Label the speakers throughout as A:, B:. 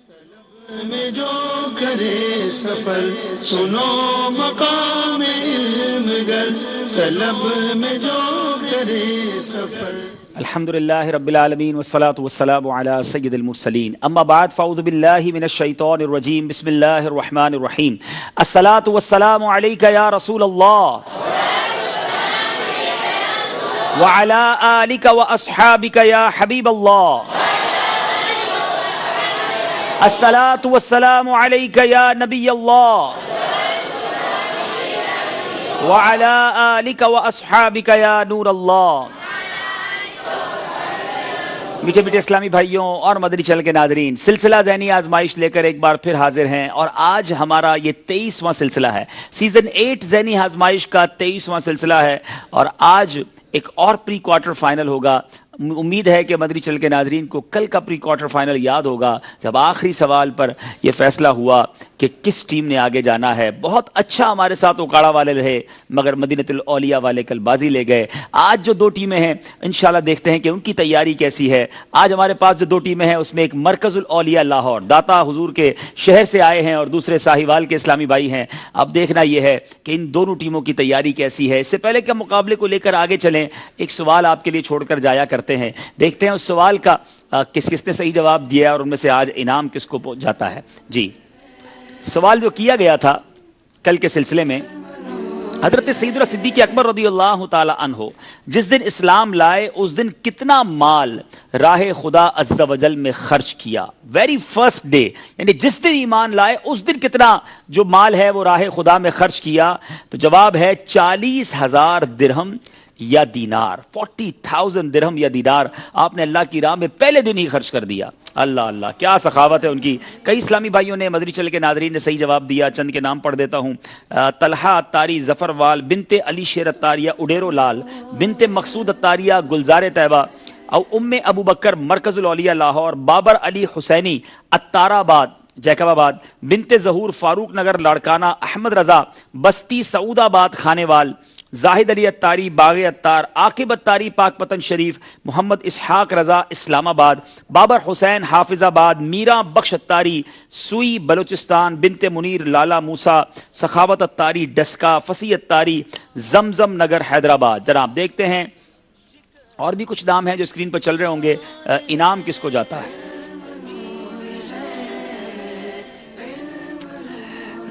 A: میں جو کرے سفر سنو مقام علم گر طلب میں جو کرے سفر.
B: الحمدللہ رب العالمین والصلاة والسلام علی سید المرسلین اما بعد فاعوذ باللہ من الشیطان الرجیم بسم اللہ الرحمن الرحیم الصلاة والسلام علیک یا رسول اللہ وعلی آلک واصحابک یا حبیب اللہ الصلاة والسلام علیک یا نبی اللہ وعلی آلک واصحابک یا نور اللہ. میٹھے میٹھے اسلامی بھائیوں اور مدنی چینل کے ناظرین، سلسلہ ذہنی آزمائش لے کر ایک بار پھر حاضر ہیں، اور آج ہمارا یہ 23واں سلسلہ ہے. سیزن 8 ذہنی آزمائش کا 23واں سلسلہ ہے، اور آج ایک اور پری کوارٹر فائنل ہوگا. امید ہے کہ مدنی چینل کے ناظرین کو کل کا پری کوارٹر فائنل یاد ہوگا جب آخری سوال پر یہ فیصلہ ہوا کہ کس ٹیم نے آگے جانا ہے. بہت اچھا ہمارے ساتھ اوکاڑا والے رہے، مگر مدینۃ الاولیاء والے کل بازی لے گئے. آج جو دو ٹیمیں ہیں انشاءاللہ دیکھتے ہیں کہ ان کی تیاری کیسی ہے. آج ہمارے پاس جو دو ٹیمیں ہیں اس میں ایک مرکز الاولیاء لاہور داتا حضور کے شہر سے آئے ہیں، اور دوسرے ساہیوال کے اسلامی بھائی ہیں. اب دیکھنا یہ ہے کہ ان دونوں ٹیموں کی تیاری کیسی ہے. اس سے پہلے کہ مقابلے کو لے کر آگے چلیں، ایک سوال آپ کے لیے چھوڑ کر جایا کرتے ہیں. دیکھتے ہیں اس سوال کا کس کس نے صحیح جواب دیا اور ان میں سے آج انعام کس کو پہنچ جاتا ہے. جی، سوال جو کیا گیا تھا کل کے سلسلے میں، حضرت سیدنا صدیق اکبر رضی اللہ تعالی عنہ جس دن اسلام لائے اس دن کتنا مال راہ خدا عز و جل میں خرچ کیا؟ ویری فرسٹ ڈے، یعنی جس دن ایمان لائے اس دن کتنا جو مال ہے وہ راہ خدا میں خرچ کیا؟ تو جواب ہے 40,000 درہم یا دینار. 40,000 درہم یا دینار آپ نے اللہ کی راہ میں پہلے دن ہی خرچ کر دیا. اللہ اللہ، کیا سخاوت ہے ان کی. کئی اسلامی بھائیوں نے، مدنی چینل کے ناظرین نے صحیح جواب دیا. چند کے نام پڑھ دیتا ہوں. طلحہ اتاری ظفر وال بنت علی شیر اتاریہ اڈیرو لال بنت مقصود اتاریہ گلزار طیبہ او ام ابو بکر مرکز الاولیاء لاہور بابر علی حسینی اتار آباد جیکب آباد بنت ظہور فاروق نگر لاڑکانہ احمد رضا بستی سعود آباد خانے وال زاہد علی اتاری باغ اتار عاقب اتاری پاک پتن شریف محمد اسحاق رضا اسلام آباد بابر حسین حافظ آباد میرا بخش اتاری سوئی بلوچستان بنت منیر لالا موسیٰ سخاوت اتاری ڈسکا فصیح اتاری زمزم نگر حیدرآباد. جناب دیکھتے ہیں اور بھی کچھ نام ہیں جو اسکرین پر چل رہے ہوں گے. انعام کس کو جاتا ہے؟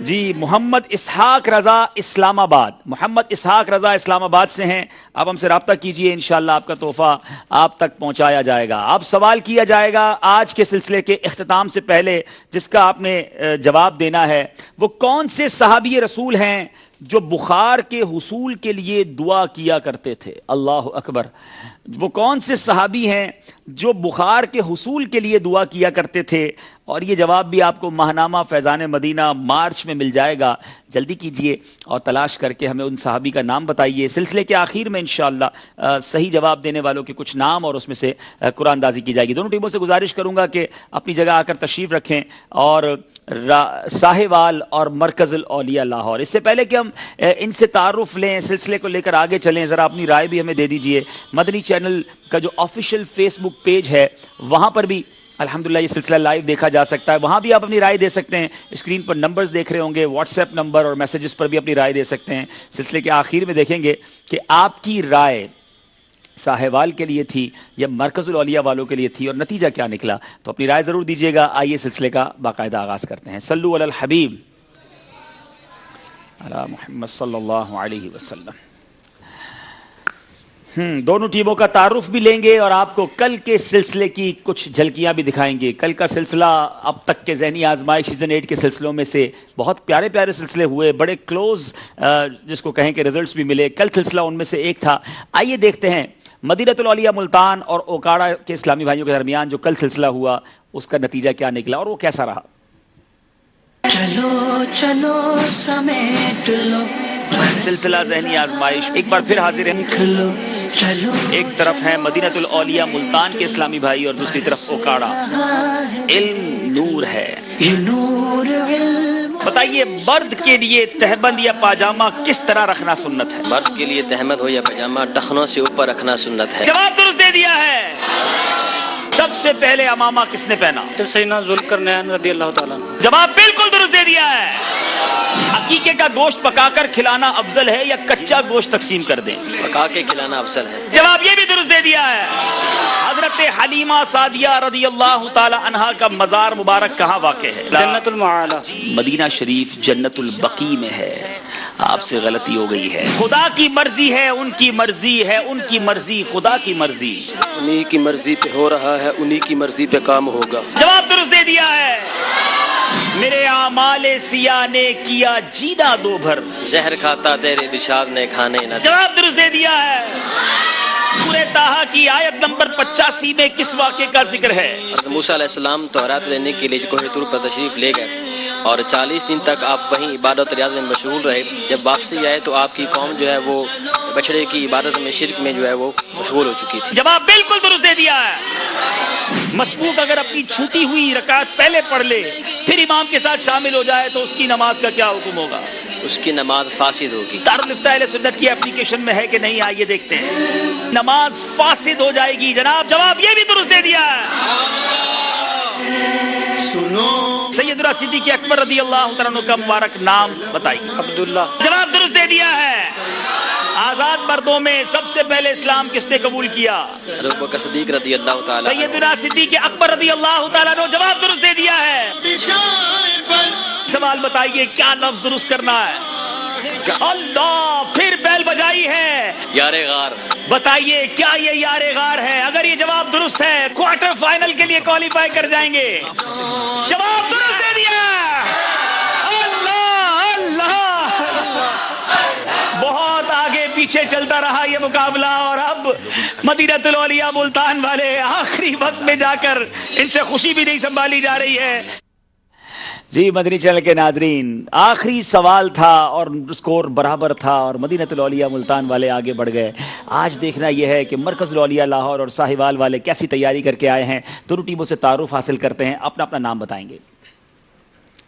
B: جی، محمد اسحاق رضا اسلام آباد. محمد اسحاق رضا اسلام آباد سے ہیں. آپ ہم سے رابطہ کیجئے، انشاءاللہ آپ کا تحفہ آپ تک پہنچایا جائے گا. اب سوال کیا جائے گا آج کے سلسلے کے اختتام سے پہلے، جس کا آپ نے جواب دینا ہے. وہ کون سے صحابی رسول ہیں جو بخار کے حصول کے لیے دعا کیا کرتے تھے؟ اللہ اکبر. وہ کون سے صحابی ہیں جو بخار کے حصول کے لیے دعا کیا کرتے تھے؟ اور یہ جواب بھی آپ کو ماہنامہ فیضان مدینہ مارچ میں مل جائے گا. جلدی کیجئے اور تلاش کر کے ہمیں ان صحابی کا نام بتائیے. سلسلے کے آخر میں انشاءاللہ صحیح جواب دینے والوں کے کچھ نام اور اس میں سے قرآن اندازی کی جائے گی. دونوں ٹیموں سے گزارش کروں گا کہ اپنی جگہ آ کر تشریف رکھیں، اور ساہیوال اور مرکز الاولیاء لاہور. اس سے پہلے کہ ہم ان سے تعارف لیں، سلسلے کو لے کر آگے چلیں، ذرا اپنی رائے بھی ہمیں دے دیجئے. مدنی چینل کا جو آفیشیل فیس بک پیج ہے وہاں پر بھی الحمدللہ یہ سلسلہ لائیو دیکھا جا سکتا ہے. وہاں بھی آپ اپنی رائے دے سکتے ہیں. اسکرین پر نمبرز دیکھ رہے ہوں گے، واٹس ایپ نمبر اور میسیجز پر بھی اپنی رائے دے سکتے ہیں. سلسلے کے آخر میں دیکھیں گے کہ آپ کی رائے ساہیوال کے لیے تھی یا مرکز الاولیاء والوں کے لیے تھی، اور نتیجہ کیا نکلا. تو اپنی رائے ضرور دیجیے گا. آئیے سلسلے کا باقاعدہ آغاز کرتے ہیں. صلو علی الحبیب علی محمد صلی اللہ علیہ وسلم. دونوں ٹیموں کا تعارف بھی لیں گے اور آپ کو کل کے سلسلے کی کچھ جھلکیاں بھی دکھائیں گے. کل کا سلسلہ اب تک کے ذہنی آزمائش سیزن 8 کے سلسلوں میں سے بہت پیارے پیارے سلسلے ہوئے، بڑے کلوز جس کو کہیں کہ ریزلٹس بھی ملے. کل سلسلہ ان میں سے ایک تھا. آئیے دیکھتے ہیں مدینۃ الاولیاء ملتان اور اوکاڑا کے اسلامی بھائیوں کے درمیان جو کل سلسلہ ہوا اس کا نتیجہ کیا نکلا اور وہ کیسا رہا.
A: چلو چلو سمیٹ لو
B: سلسلہ ذہنی آزمائش ایک بار پھر حاضر ہے. ایک طرف ہے مدینۃ الاولیاء ملتان کے اسلامی بھائی اور دوسری طرف اوکاڑا. علم نور ہے. بتائیے مرد کے لیے تہبند یا پاجامہ کس طرح رکھنا سنت ہے؟
C: مرد کے لیے تہمد ہو یا پاجامہ ٹخنوں سے اوپر رکھنا سنت ہے.
B: جواب درست دے دیا ہے. سب سے پہلے امامہ کس نے پہنا؟
C: سیدنا ذوالقرنین رضی اللہ تعالیٰ عنہ۔
B: جواب بالکل درست دے دیا ہے۔ عقیقے کا گوشت پکا کر کھلانا افضل ہے یا کچا گوشت تقسیم کر دیں؟
D: پکا کے کھلانا افضل ہے۔
B: جواب یہ بھی درست دے دیا ہے۔ حضرت حلیمہ سعدیہ رضی اللہ تعالی عنہا کا مزار مبارک کہاں واقع ہے؟
C: جنت المعالی۔
B: مدینہ شریف جنت البقیع میں ہے۔ آپ سے غلطی ہو گئی ہے۔ خدا کی مرضی ہے، ان کی مرضی ہے، ان کی مرضی خدا کی مرضی۔
D: انہی کی مرضی پہ ہو رہا ہے، انہی کی مرضی پہ کام ہوگا۔
B: جواب درست دے دیا ہے۔ میرے اعمال سیاہ نے کیا جینا دو بھر،
D: زہر کھاتا تیرے رشاد نے کھانے نہ دیا۔
B: جواب درست دے دیا ہے۔ سورہ طٰہٰ کی آیت نمبر 85 میں کس واقعے کا ذکر ہے؟
D: حضرت موسیٰ علیہ السلام تورات لینے کے لیے کوہ طور پر تشریف لے گئے اور 40 دن تک آپ وہیں عبادت ریاض میں مشغول رہے۔ جب واپسی آئے تو آپ کی قوم جو ہے وہ بچڑے کی عبادت میں، شرک میں جو ہے وہ مشغول ہو چکی تھی۔
B: جواب بالکل درست دے دیا ہے۔ مسبوق اگر اپنی چھوٹی ہوئی رکعت پہلے پڑھ لے پھر امام کے ساتھ شامل ہو جائے تو اس کی نماز کا کیا حکم ہوگا؟
D: اس کی نماز فاسد ہوگی۔
B: دارالفتاء اہل سنت کی اپلیکیشن میں ہے کہ نہیں؟ آئیے دیکھتے ہیں۔ نماز فاسد ہو جائے گی جناب۔ جواب یہ بھی درست دے دیا ہے۔
A: سنو
B: سیدنا صدیق اکبر رضی اللہ تعالیٰ عنہ کا مبارک نام بتائیے۔
C: عبداللہ۔
B: جواب درست دے دیا ہے۔ آزاد مردوں میں سب سے پہلے اسلام کس نے قبول کیا؟
D: حضرت ابوبکر صدیق رضی اللہ تعالیٰ عنہ۔
B: سیدنا صدیق اکبر رضی اللہ تعالیٰ عنہ۔ جواب درست دے دیا ہے۔
A: بشار پر
B: سوال بتائیے کیا لفظ درست کرنا ہے؟ اللہ، پھر بیل بجائی ہے۔
D: یار غار۔
B: بتائیے کیا یہ یار غار ہے؟ اگر یہ جواب درست ہے کوارٹر فائنل کے لیے کوالیفائی کر جائیں گے۔ جواب درست دے دیا۔ اللہ اللہ، بہت آگے پیچھے چلتا رہا یہ مقابلہ اور اب مدینہ الاولیاء ملتان والے آخری وقت میں جا کر ان سے خوشی بھی نہیں سنبھالی جا رہی ہے۔ جی مدنی چینل کے ناظرین، آخری سوال تھا اور سکور برابر تھا اور مدینہ الاولیاء ملتان والے آگے بڑھ گئے۔ آج دیکھنا یہ ہے کہ مرکز الاولیاء لاہور اور ساہیوال والے کیسی تیاری کر کے آئے ہیں۔ دونوں ٹیموں سے تعارف حاصل کرتے ہیں، اپنا اپنا نام بتائیں گے۔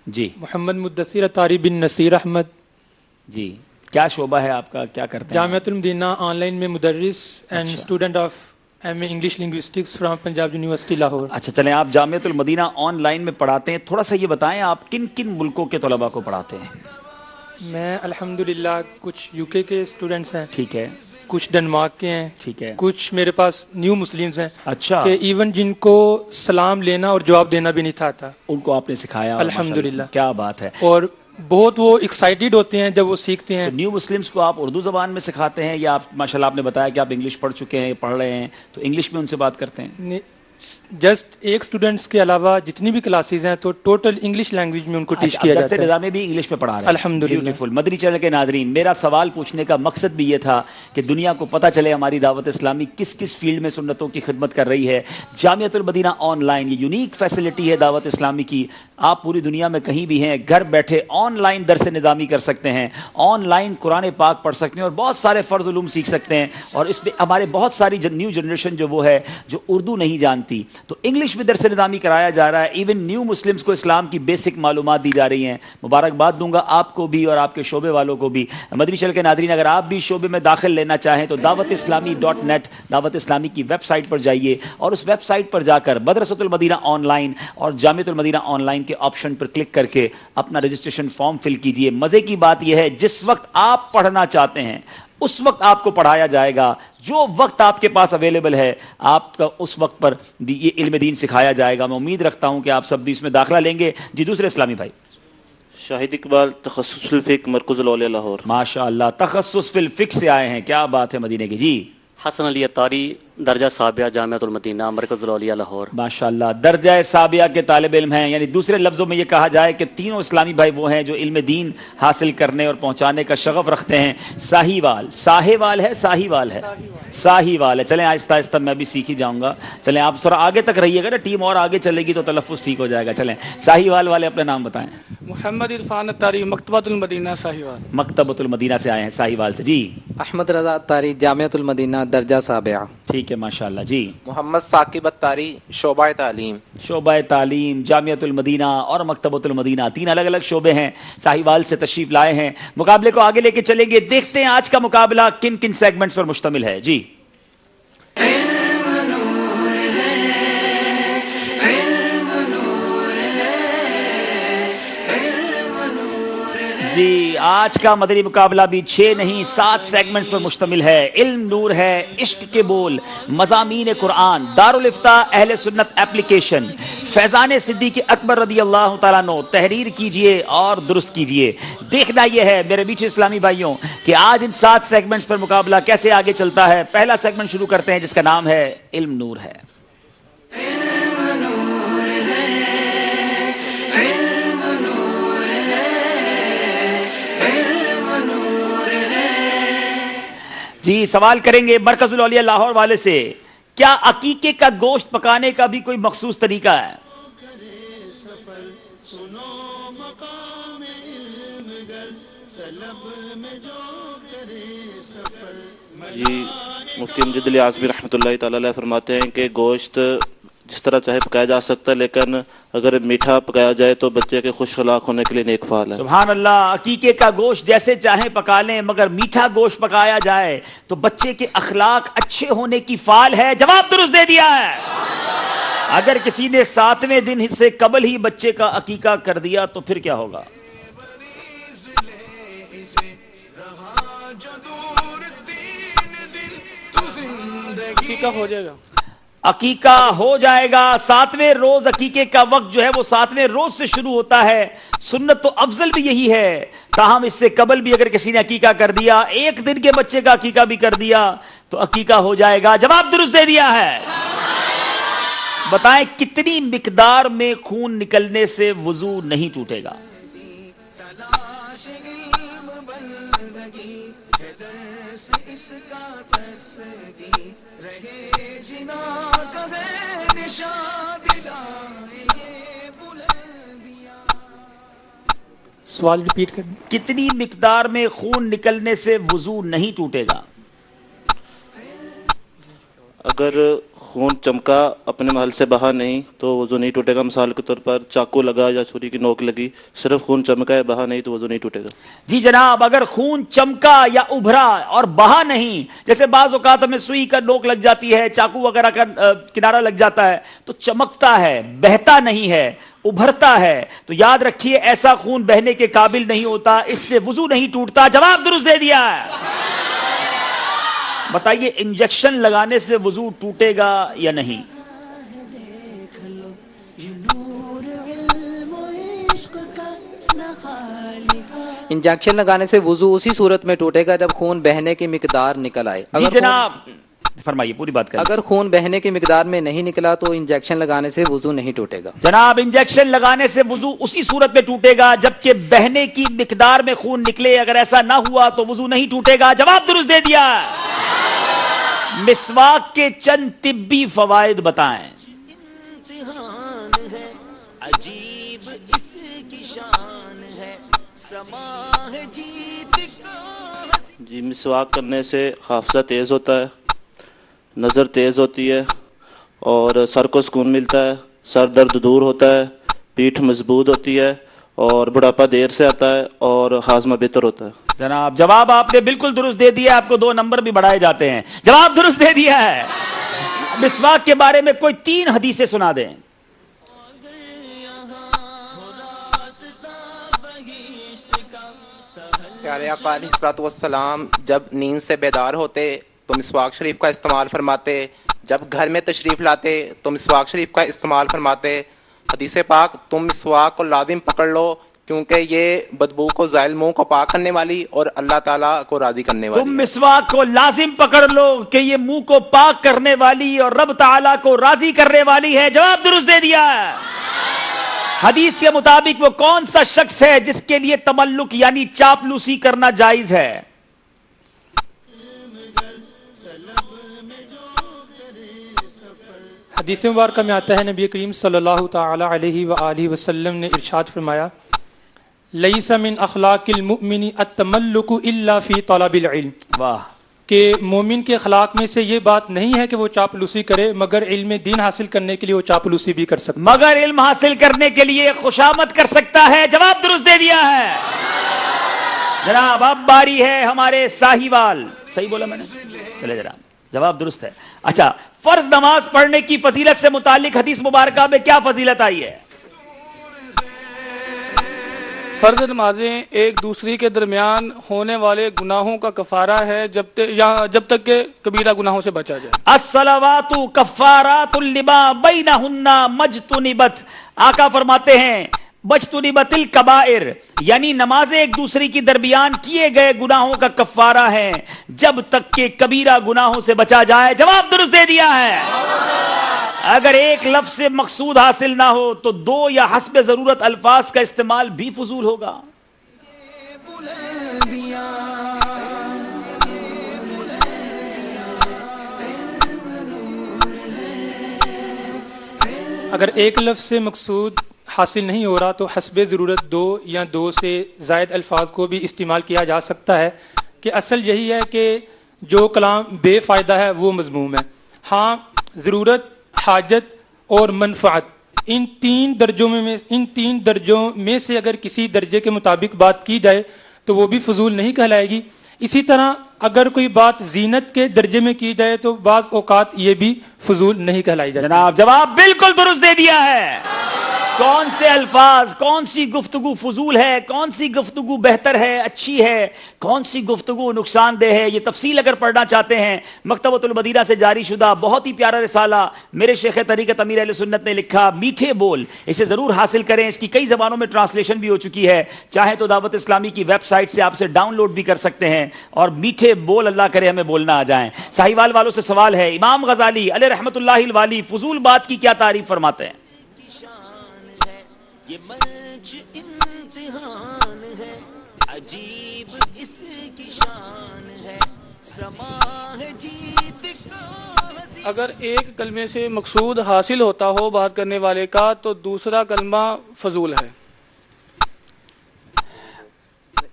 B: جی
C: محمد مدثر اطاری بن نصیر احمد۔
B: جی، کیا شعبہ ہے آپ کا، کیا کرتے ہیں؟
C: جامعۃ المدینہ آن لائن میں مدرس and student of M A English linguistics from Punjab university Lahore.
B: اچھا چلیں، آپ جامعۃ المدینہ آن لائن میں پڑھاتے ہیں، تھوڑا سا یہ بتائیں آپ کن کن ملکوں کے طلباء کو پڑھاتے ہیں؟
C: میں الحمدللہ کچھ یو کے اسٹوڈنٹس ہیں،
B: ٹھیک ہے،
C: کچھ ڈنمارک کے ہیں،
B: ٹھیک ہے،
C: کچھ میرے پاس نیو مسلمز ہیں
B: اچھا،
C: کہ ایون جن کو سلام لینا اور جواب دینا بھی نہیں تھا
B: ان کو آپ نے سکھایا؟
C: الحمدللہ،
B: کیا بات ہے۔
C: اور بہت وہ ایکسائٹیڈ ہوتے ہیں جب وہ سیکھتے ہیں۔
B: نیو مسلمس کو آپ اردو زبان میں سکھاتے ہیں یا آپ ماشاءاللہ آپ نے بتایا کہ آپ انگلش پڑھ چکے ہیں، پڑھ رہے ہیں، تو انگلش میں ان سے بات کرتے ہیں؟
C: جسٹ ایک اسٹوڈنٹس کے علاوہ جتنی بھی کلاسز ہیں تو ٹوٹل انگلش لینگویج میں ان کو ٹیچ کیا جاتا ہے۔
B: نظام میں بھی انگلش میں پڑھا رہے ہیں؟
C: الحمدللہ۔
B: بیوٹیفل۔ مدنی چینل کے ناظرین، میرا سوال پوچھنے کا مقصد بھی یہ تھا کہ دنیا کو پتہ چلے ہماری دعوت اسلامی کس کس فیلڈ میں سنتوں کی خدمت کر رہی ہے۔ جامعۃ المدینہ آن لائن یہ یونیک فیسلٹی ہے دعوت اسلامی کی۔ آپ پوری دنیا میں کہیں بھی ہیں، گھر بیٹھے آن لائن درس نظامی کر سکتے ہیں، آن لائن قرآن پاک پڑھ سکتے ہیں اور بہت سارے فرض علوم سیکھ سکتے ہیں۔ اور اس میں ہمارے بہت ساری نیو جنریشن جو وہ ہے جو اردو نہیں جانتی، تو انگلش میں درس نظامی کرایا جا رہا ہے۔ ایون نیو مسلمز کو اسلام کی بیسک معلومات دی جا رہی ہیں۔ مبارکباد دوں گا آپ کو بھی اور آپ کے شعبے والوں کو بھی۔ مدنی چینل کے ناظرین، اگر آپ بھی شعبے میں داخل لینا چاہیں تو dawatIslami.net دعوت اسلامی کی ویب سائٹ پر جائیے اور اس ویب سائٹ پر جا کر مدرسۃ المدینہ آن لائن اور جامعۃ المدینہ آن لائن کے آپشن پر کلک کر کے اپنا رجسٹریشن فارم فل کیجئے۔ مزے کی بات یہ ہے جس وقت آپ پڑھنا چاہتے ہیں اس وقت آپ کو پڑھایا جائے گا، جو وقت آپ کے پاس اویلیبل ہے آپ کا اس وقت پر یہ علم دین سکھایا جائے گا۔ میں امید رکھتا ہوں کہ آپ سب بھی اس میں داخلہ لیں گے۔ جی دوسرے اسلامی بھائی۔
E: شاہد اقبال، تخصص فی الفقہ، مرکز الاولیاء لاہور۔
B: ماشاء اللہ، تخصص فی الفقہ سے آئے ہیں، کیا بات ہے مدینے کی۔ جی
F: حسن علی اطاری، درجہ سابعہ، جامعۃ المدینہ، مرکز الاولیاء لاہور۔
B: ماشاء اللہ، درجہ سابعہ کے طالب علم ہیں، یعنی دوسرے لفظوں میں یہ کہا جائے کہ تینوں اسلامی بھائی وہ ہیں جو علم دین حاصل کرنے اور پہنچانے کا شغف رکھتے ہیں۔ ساہیوال ہے، ساہیوال ہے۔ چلیں آہستہ آہستہ میں بھی سیکھ ہی جاؤں گا۔ چلیں آپ تھوڑا آگے تک رہیے گا نا، ٹیم اور آگے چلے گی تو تلفظ ٹھیک ہو جائے گا۔ چلیں ساہیوال والے اپنا نام بتائیں۔
C: محمد عرفان اطاری، مکتبۃ المدینہ ساہیوال۔
B: مکتبۃ المدینہ سے آئے ہیں ساہیوال سے۔ جی
G: احمد رضا اطاری، جامعۃ المدینہ، درجہ سابعہ۔
B: ٹھیک ہے، ماشاء اللہ۔ جی
H: محمد ثاقب اطاری، شعبہ تعلیم۔
B: شعبہ تعلیم، جامعۃ المدینہ اور مکتبۃ المدینہ، تین الگ الگ شعبے ہیں، ساہیوال سے تشریف لائے ہیں۔ مقابلے کو آگے لے کے چلیں گے، دیکھتے ہیں آج کا مقابلہ کن کن سیگمنٹس پر مشتمل ہے۔ جی جی آج کا مدنی مقابلہ بھی 6 نہیں 7 سیگمنٹس پر مشتمل ہے. علم نور ہے, عشق کے بول, مضامین قرآن, دارالفتاء اہل سنت اپلیکیشن, فیضان صدیق اکبر رضی اللہ تعالیٰ عنہ. تحریر کیجئے اور درست کیجئے. دیکھنا یہ ہے میرے میٹھے اسلامی بھائیوں کہ آج ان 7 سیگمنٹس پر مقابلہ کیسے آگے چلتا ہے. پہلا سیگمنٹ شروع کرتے ہیں جس کا نام ہے علم نور ہے. جی سوال کریں گے مرکز الاولیاء لاہور والے سے, کیا عقیقے کا گوشت پکانے کا بھی کوئی مخصوص طریقہ ہے؟
E: جی مفتی امجد علی اعظمی رحمۃ اللہ تعالی علیہ فرماتے ہیں کہ گوشت جس طرح چاہے پکایا جا سکتا ہے, لیکن اگر میٹھا پکایا جائے تو بچے کے خوش اخلاق ہونے کے لیے نیک فعال ہے.
B: سبحان اللہ. عقیقے کا گوشت جیسے چاہیں پکا لیں, مگر میٹھا گوشت پکایا جائے تو بچے کے اخلاق اچھے ہونے کی فعال ہے. جواب درست دے دیا ہے. اگر کسی نے 7ویں دن سے قبل ہی بچے کا عقیقہ کر دیا تو پھر کیا ہوگا؟
C: عقیقہ ہو جائے گا.
B: عقیقہ ہو جائے گا. 7ویں روز عقیقے کا وقت جو ہے وہ 7ویں روز سے شروع ہوتا ہے. سنت تو افضل بھی یہی ہے, تاہم اس سے قبل بھی اگر کسی نے عقیقہ کر دیا, 1 دن کے بچے کا عقیقہ بھی کر دیا تو عقیقہ ہو جائے گا. جواب درست دے دیا ہے. بتائیں کتنی مقدار میں خون نکلنے سے وضو نہیں ٹوٹے گا؟
C: سوال ریپیٹ کر دیں.
B: کتنی مقدار میں خون نکلنے سے وضو نہیں ٹوٹے گا؟
E: اگر خون چمکا اپنے محل سے بہا نہیں تو وضو نہیں ٹوٹے گا. مثال کے طور پر چاقو لگا یا چھری کی نوک لگی, صرف خون چمکا ہے بہا نہیں تو وضو نہیں ٹوٹے گا.
B: جی جناب, اگر خون چمکا یا ابھرا اور بہا نہیں, جیسے بعض اوقات ہمیں سوئی کا نوک لگ جاتی ہے, چاقو وغیرہ کا کنارہ لگ جاتا ہے, تو چمکتا ہے, بہتا نہیں ہے, ابھرتا ہے, تو یاد رکھیے ایسا خون بہنے کے قابل نہیں ہوتا, اس سے وضو نہیں ٹوٹتا. جواب درست دے دیا ہے. بتائیے انجیکشن لگانے سے وضو ٹوٹے گا یا نہیں؟
G: انجیکشن لگانے سے وضو اسی صورت میں ٹوٹے گا جب خون بہنے کی مقدار نکل آئے.
B: جی جناب فرمائیے, پوری بات کریں.
G: اگر خون بہنے کی مقدار میں نہیں نکلا تو انجیکشن لگانے سے وضو نہیں ٹوٹے گا.
B: جناب انجیکشن لگانے سے وضو اسی صورت میں ٹوٹے گا جبکہ بہنے کی مقدار میں خون نکلے. اگر ایسا نہ ہوا تو وضو نہیں ٹوٹے گا. جواب درست دے دیا. مسواک کے چند طبی فوائد بتائیں. عجیب اس کی شان ہے, سما ہے جیت کا.
E: جی مسواک کرنے سے حافظہ تیز ہوتا ہے, نظر تیز ہوتی ہے, اور سر کو سکون ملتا ہے, سر درد دور ہوتا ہے, پیٹھ مضبوط ہوتی ہے, اور بڑھاپا دیر سے آتا ہے, اور ہاضمہ بہتر ہوتا ہے.
B: جناب جواب آپ نے بالکل درست دے دیا. آپ کو 2 نمبر بھی بڑھائے جاتے ہیں. جواب درست دے دیا ہے. مسواک کے بارے میں کوئی 3 حدیثیں سنا دیں.
H: پیارے آقا علیہ الصلوۃ والسلام جب نیند سے بیدار ہوتے تو مسواک شریف کا استعمال فرماتے, جب گھر میں تشریف لاتے تو مسواک شریف کا استعمال فرماتے. حدیث پاک تم مسواک کو لازم پکڑ لو کیونکہ یہ بدبو کو زائل منہ کو پاک کرنے والی اور اللہ تعالیٰ کو راضی کرنے والی.
B: تم مسواک کو لازم پکڑ لو کہ یہ منہ کو پاک کرنے والی اور رب تعالیٰ کو راضی کرنے والی ہے. جواب درست دے دیا. حدیث کے مطابق وہ کون سا شخص ہے جس کے لیے تملک یعنی چاپلوسی کرنا جائز ہے؟
C: حدیث مبارکہ میں آتا ہے نبی کریم صلی اللہ تعالی علیہ وآلہ وسلم نے ارشاد فرمایا, لیس من اخلاق المؤمن التملک الا فی طلب العلم.
B: واہ.
C: کہ مومن کے اخلاق میں سے یہ بات نہیں ہے کہ وہ چاپلوسی کرے, مگر علم دین حاصل کرنے کے لیے وہ چاپلوسی بھی کر سکتا ہے.
B: مگر علم حاصل کرنے کے لیے خوشامد کر سکتا ہے. جواب درست دے دیا ہے. جناب اب باری ہے ہمارے ساہیوال. صحیح بولا میں نے؟ چلے جناب, جواب درست ہے. اچھا, فرض نماز پڑھنے کی فضیلت سے متعلق حدیث مبارکہ میں کیا فضیلت آئی ہے؟
I: فرض نمازیں ایک دوسری کے درمیان ہونے والے گناہوں کا کفارہ ہے جب تک کہ کبیرہ گناہوں سے بچا جائے.
B: الصلوات کفارات لما بینہن مجتنبت. آقا فرماتے ہیں بجتنبت الکبائر، یعنی نمازیں ایک دوسری کی درمیان کیے گئے گناہوں کا کفارہ ہے جب تک کہ کبیرہ گناہوں سے بچا جائے. جواب درست دے دیا ہے. اگر ایک لفظ سے مقصود حاصل نہ ہو تو دو یا حسب ضرورت الفاظ کا استعمال بھی فضول ہوگا.
C: اگر ایک لفظ سے مقصود حاصل نہیں ہو رہا تو حسب ضرورت دو یا دو سے زائد الفاظ کو بھی استعمال کیا جا سکتا ہے کہ اصل یہی ہے کہ جو کلام بے فائدہ ہے وہ مذموم ہے. ہاں ضرورت، حاجت اور منفعت، ان تین درجوں میں سے اگر کسی درجے کے مطابق بات کی جائے تو وہ بھی فضول نہیں کہلائے گی. اسی طرح اگر کوئی بات زینت کے درجے میں کی جائے تو بعض اوقات یہ بھی فضول نہیں کہلائی جاتی.
B: جناب جواب بالکل درست دے دیا ہے. کون سے الفاظ، کون سی گفتگو فضول ہے، کون سی گفتگو بہتر ہے، اچھی ہے، کون سی گفتگو نقصان دہ ہے، یہ تفصیل اگر پڑھنا چاہتے ہیں مکتبۃ المدینہ سے جاری شدہ بہت ہی پیارا رسالہ میرے شیخ طریقت امیر اہل سنت نے لکھا، میٹھے بول. اسے ضرور حاصل کریں. اس کی کئی زبانوں میں ٹرانسلیشن بھی ہو چکی ہے. چاہیں تو دعوت اسلامی کی ویب سائٹ سے آپ سے ڈاؤن لوڈ بھی کر سکتے ہیں. اور میٹھے بول اللہ کرے ہمیں بولنا آ جائیں. ساہیوال والوں سے سوال ہے، امام غزالی علیہ رحمۃ اللہ الوالی فضول بات کی کیا تعریف فرماتے ہیں؟
A: یہ منچ امتحان ہے، عجیب اس کی شان ہے، سما ہے جیت کا.
I: اگر ایک کلمے سے مقصود حاصل ہوتا ہو بات کرنے والے کا تو دوسرا کلمہ فضول ہے.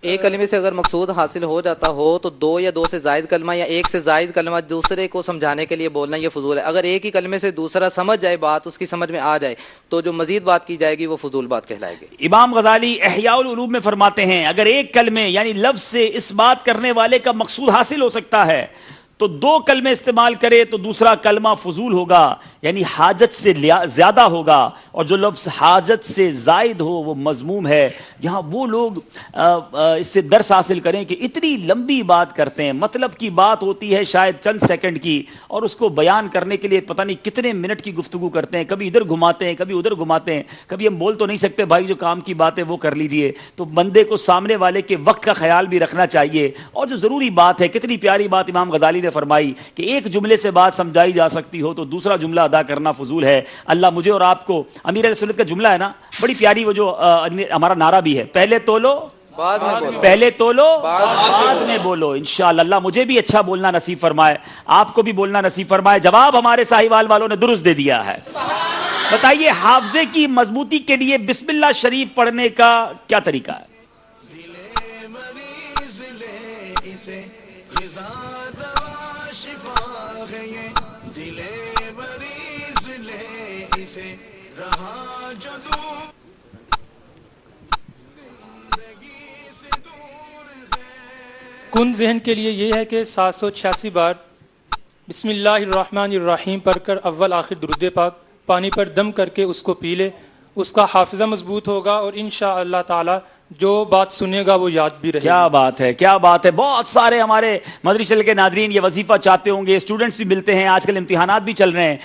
G: ایک کلمے سے اگر مقصود حاصل ہو جاتا ہو تو دو یا دو سے زائد کلمہ یا ایک سے زائد کلمہ دوسرے کو سمجھانے کے لیے بولنا یہ فضول ہے. اگر ایک ہی کلمے سے دوسرا سمجھ جائے بات، اس کی سمجھ میں آ جائے تو جو مزید بات کی جائے گی وہ فضول بات کہلائے گی.
B: امام غزالی احیاء العلوم میں فرماتے ہیں اگر ایک کلمے یعنی لفظ سے اس بات کرنے والے کا مقصود حاصل ہو سکتا ہے تو دو کلمے استعمال کرے تو دوسرا کلمہ فضول ہوگا، یعنی حاجت سے زیادہ ہوگا، اور جو لفظ حاجت سے زائد ہو وہ مذموم ہے. یہاں وہ لوگ اس سے درس حاصل کریں کہ اتنی لمبی بات کرتے ہیں، مطلب کی بات ہوتی ہے شاید چند سیکنڈ کی، اور اس کو بیان کرنے کے لیے پتہ نہیں کتنے منٹ کی گفتگو کرتے ہیں. کبھی ادھر گھماتے ہیں، کبھی ادھر گھماتے ہیں. کبھی ہم بول تو نہیں سکتے بھائی جو کام کی بات ہے وہ کر لیجئے. تو بندے کو سامنے والے کے وقت کا خیال بھی رکھنا چاہیے. اور جو ضروری بات ہے، کتنی پیاری بات امام غزالی نے فرمائی کہ ایک جملے سے بات سمجھائی جا سکتی ہو تو دوسرا جملہ ادا کرنا فضول ہے. اللہ مجھے اور آپ کو، امیر اہل سنت کا جملہ ہے نا بڑی پیاری، وہ جو ہمارا نعرہ بھی ہے، پہلے تولو پہلے تولو بعد میں بولو. انشاءاللہ اللہ مجھے بھی اچھا بولنا نصیب فرمائے، آپ کو بھی بولنا نصیب فرمائے. جواب ہمارے ساہیوال والوں نے درست دے دیا ہے. بتائیے حافظے کی مضبوطی کے لیے بسم اللہ شریف پڑھنے کا کیا طریقہ ہے؟
C: کن ذہن کے لیے یہ ہے کہ 786 بار بسم اللہ الرحمن الرحیم پڑھ کر اول آخر درود پاک پانی پر دم کر کے اس کو پی لے. اس کا حافظہ مضبوط ہوگا اور انشاءاللہ تعالی جو بات سنے گا وہ یاد بھی رہے گی.
B: کیا بات ہے، کیا بات ہے. بہت سارے ہمارے مدری چینل کے ناظرین یہ وظیفہ چاہتے ہوں گے، اسٹوڈنٹس بھی ملتے ہیں، آج کل امتحانات بھی چل رہے ہیں،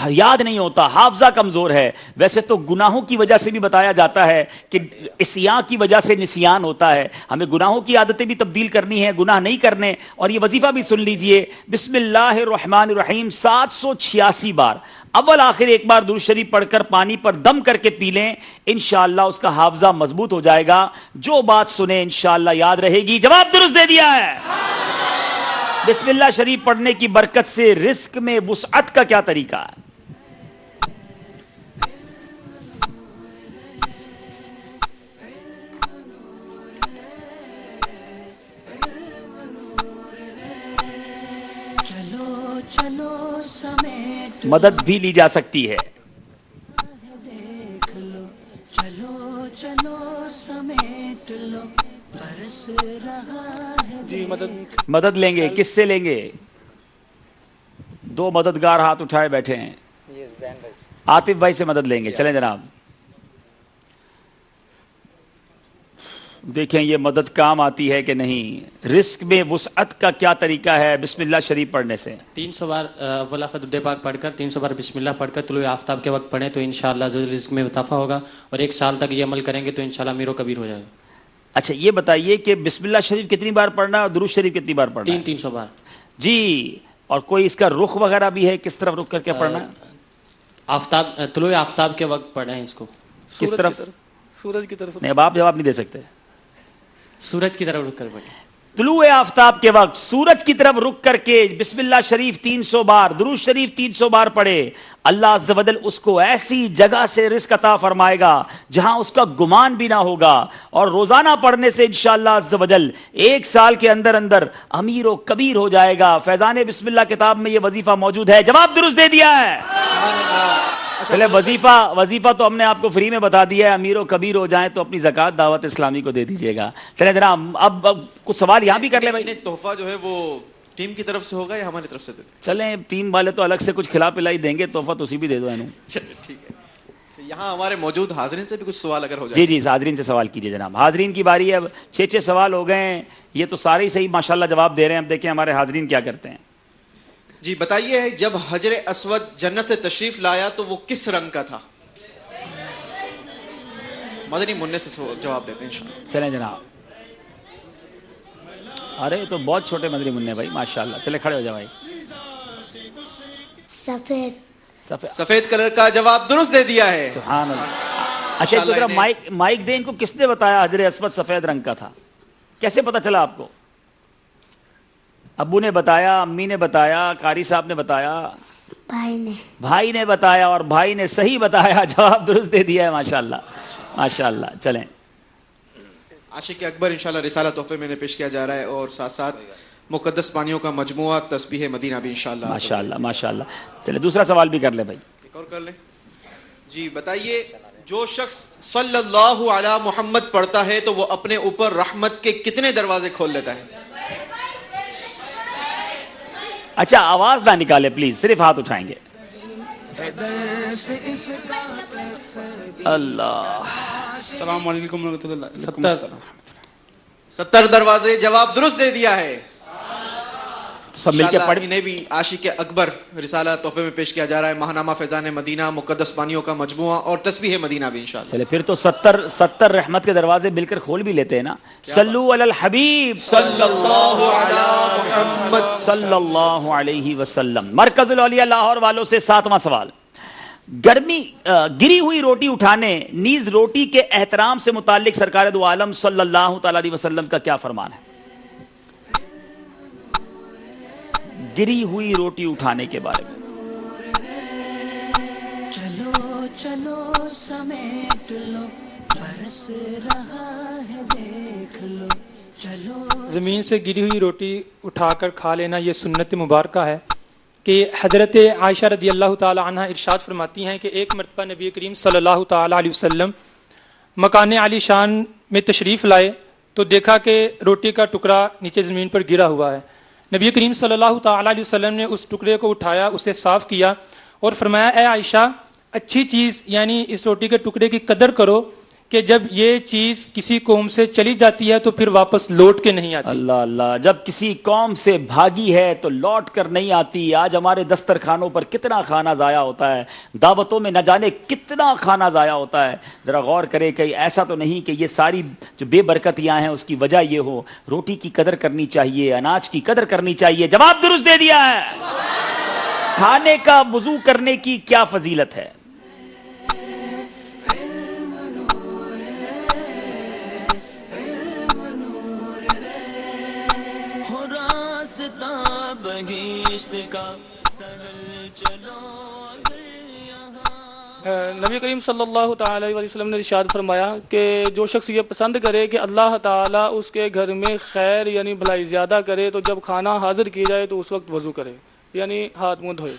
B: یاد نہیں ہوتا، حافظہ کمزور ہے. ویسے تو گناہوں کی وجہ سے بھی بتایا جاتا ہے کہ عصیاں کی وجہ سے نسیان ہوتا ہے. ہمیں گناہوں کی عادتیں بھی تبدیل کرنی ہے، گناہ نہیں کرنے. اور یہ وظیفہ بھی سن لیجئے، بسم اللہ الرحمن الرحیم 786 بار اول آخر ایک بار درود شریف پڑھ کر پانی پر دم کر کے پی لیں، انشاءاللہ اس کا حافظہ مضبوط ہو جائے گا. جو بات سنیں انشاءاللہ یاد رہے گی. جواب درست دے دیا ہے. بسم اللہ شریف پڑھنے کی برکت سے رزق میں وسعت کا کیا طریقہ ہے؟
A: چلو سمیٹ
B: مدد بھی لی جا سکتی ہے.
A: دیکھ لو، چلو سمیٹ لو، برس رہا ہے.
I: جی
B: مدد لیں گے، کس سے لیں گے؟ دو مددگار ہاتھ اٹھائے بیٹھے ہیں. عاطف بھائی سے مدد لیں گے. چلیں جناب. دیکھیں یہ مدد کام آتی ہے کہ نہیں. رزق میں وسعت کا کیا طریقہ ہے بسم اللہ شریف پڑھنے سے؟
F: 300 بار اول آخر درود پاک پڑھ کر 300 بار بسم اللہ پڑھ کر طلوع آفتاب کے وقت پڑھیں تو انشاءاللہ رزق میں اضافہ ہوگا، اور 1 سال تک یہ عمل کریں گے تو انشاءاللہ امیر و کبیر ہو جائے گا.
B: اچھا یہ بتائیے کہ بسم اللہ شریف کتنی بار پڑھنا ہے اور درود شریف کتنی بار پڑھنا ہے؟
F: 300 بار.
B: جی. اور کوئی اس کا رخ وغیرہ بھی ہے، کس طرف رخ کر کے پڑھنا ہے؟
F: طلوع آفتاب کے وقت پڑھیں اس کو.
B: کس طرف؟
I: سورج کی طرف.
B: نہیں اب آپ جواب نہیں دے سکتے.
F: سورج کی طرف رخ کر پڑھیں.
B: طلوع آفتاب کے وقت سورج کی طرف رخ کر کے بسم اللہ شریف 300 بار درود شریف 300 بار پڑھے، اللہ عز و جل اس کو ایسی جگہ سے رزق عطا فرمائے گا جہاں اس کا گمان بھی نہ ہوگا، اور روزانہ پڑھنے سے انشاءاللہ عز و جل 1 سال کے اندر اندر امیر و کبیر ہو جائے گا. فیضان بسم اللہ کتاب میں یہ وظیفہ موجود ہے. جواب درست دے دیا ہے. چلے وظیفہ تو ہم نے آپ کو فری میں بتا دیا ہے. امیر و کبیر ہو جائیں تو اپنی زکوٰۃ دعوت اسلامی کو دے دیجیے گا. چلے جناب اب کچھ سوال یہاں بھی کر لیں بھائی.
J: تحفہ جو ہے وہ ٹیم کی طرف سے ہوگا یا ہماری طرف سے دے؟
B: چلیں ٹیم والے تو الگ سے کچھ کھلا پلا ہی دیں گے، تحفہ تو اسی بھی دے دو.
J: چلے ٹھیک ہے. یہاں ہمارے موجود حاضرین سے بھی کچھ سوال اگر ہو جائے.
B: جی حاضرین سے سوال کیجیے جناب. حاضرین کی باری ہے. اب 6 سوال ہو گئے ہیں، یہ تو سارے ہی صحیح ماشاءاللہ جواب دے رہے ہیں. اب دیکھیں ہمارے حاضرین کیا کرتے ہیں.
J: جی بتائیے جب حجر اسود جنت سے تشریف لایا تو وہ کس رنگ کا تھا؟ مدنی منع سے جواب دیتے ہیں انشاءاللہ.
B: چلیں جناب. ارے تو بہت چھوٹے مدنی منع بھائی ماشاءاللہ. چلے کھڑے ہو جاؤ بھائی.
J: سفید کلر کا جواب درست دے دیا ہے.
B: سبحان اللہ. اچھا تو ذرا مائک دیں. ان کو کس نے بتایا حجر اسود سفید رنگ کا تھا؟ کیسے پتا چلا آپ کو؟ ابو نے بتایا، امی نے بتایا، قاری صاحب نے بتایا؟ بھائی نے بتایا، اور بھائی نے صحیح بتایا. جواب درست دے دیا ہے ماشاءاللہ ماشاءاللہ. چلیں
J: عاشق اکبر انشاءاللہ رسالہ تحفے میں پیش کیا جا رہا ہے، اور ساتھ ساتھ مقدس پانیوں کا مجموعہ تسبیح مدینہ بھی انشاءاللہ.
B: ماشاءاللہ ماشاءاللہ. چلے دوسرا سوال بھی کر لیں بھائی.
J: ایک اور کر لیں. جی بتائیے جو شخص صلی اللہ علی محمد پڑھتا ہے تو وہ اپنے اوپر رحمت کے کتنے دروازے کھول لیتا ہے؟
B: اچھا آواز نہ نکالے پلیز، صرف ہاتھ اٹھائیں گے. اللہ.
I: السلام علیکم ورحمۃ اللہ.
J: 70 دروازے. جواب درست دے دیا ہے.
B: سب مل کے پڑھ.
J: انہیں بھی عاشق اکبر رسالہ تحفے میں پیش کیا جا رہا ہے. ماہنامہ فیضان مدینہ، مقدس پانیوں کا مجموعہ اور تسبیح مدینہ بھی انشاءاللہ.
B: چلے پھر تو 70 رحمت کے دروازے مل کر کھول بھی لیتے ہیں نا. صلو علی الحبیب
J: صلی اللہ علی محمد
B: صلی اللہ علیہ وسلم. مرکز الاولیاء لاہور والوں سے 7واں سوال. گری ہوئی روٹی اٹھانے نیز روٹی کے احترام سے متعلق سرکار دو عالم صلی اللہ تعالی علیہ وسلم کا کیا فرمان ہے؟ گری ہوئی روٹی اٹھانے کے بارے میں.
A: چلو چلو سمیٹ لو برس رہا ہے دیکھ لو. چلو
C: زمین سے گری ہوئی روٹی اٹھا کر کھا لینا یہ سنت مبارکہ ہے کہ حضرت عائشہ رضی اللہ تعالی عنہ ارشاد فرماتی ہیں کہ ایک مرتبہ نبی کریم صلی اللہ تعالی علیہ وسلم مکان عالی شان میں تشریف لائے تو دیکھا کہ روٹی کا ٹکڑا نیچے زمین پر گرا ہوا ہے. نبی کریم صلی اللہ تعالی علیہ وسلم نے اس ٹکڑے کو اٹھایا، اسے صاف کیا اور فرمایا اے عائشہ اچھی چیز یعنی اس روٹی کے ٹکڑے کی قدر کرو کہ جب یہ چیز کسی قوم سے چلی جاتی ہے تو پھر واپس لوٹ کے نہیں آتی.
B: اللہ اللہ. جب کسی قوم سے بھاگی ہے تو لوٹ کر نہیں آتی. آج ہمارے دسترخوانوں پر کتنا کھانا ضائع ہوتا ہے، دعوتوں میں نہ جانے کتنا کھانا ضائع ہوتا ہے. ذرا غور کرے کہ ایسا تو نہیں کہ یہ ساری جو بے برکتیاں ہیں اس کی وجہ یہ ہو. روٹی کی قدر کرنی چاہیے، اناج کی قدر کرنی چاہیے. جواب درست دے دیا ہے. کھانے کا وضو کرنے کی کیا فضیلت ہے؟
I: نبی کریم صلی اللہ تعالی علیہ وسلم نے ارشاد فرمایا کہ جو شخص یہ پسند کرے کہ اللہ تعالیٰ اس کے گھر میں خیر یعنی بھلائی زیادہ کرے تو جب کھانا حاضر کیا جائے تو اس وقت وضو کرے، یعنی ہاتھ منہ دھوئے،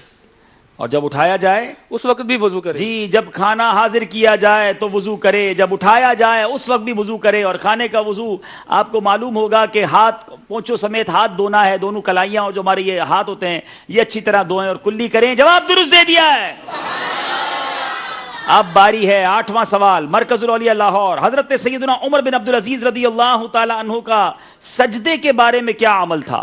B: اور جب اٹھایا جائے اس
I: وقت بھی وضو کرے.
B: جی جب کھانا حاضر کیا جائے تو وضو کرے، جب اٹھایا جائے اس وقت بھی وضو کرے. اور کھانے کا وضو آپ کو معلوم ہوگا کہ ہاتھ پونچھوں سمیت ہاتھ دھونا ہے، دونوں کلائیاں اور جو ہمارے یہ ہاتھ ہوتے ہیں یہ اچھی طرح دھوئیں اور کلی کریں. جواب درست دے دیا ہے. اب باری ہے 8واں سوال. مرکز الاولیاء لاہور. حضرت سیدنا عمر بن عبدالعزیز رضی اللہ تعالی عنہ کا سجدے کے بارے میں کیا عمل تھا؟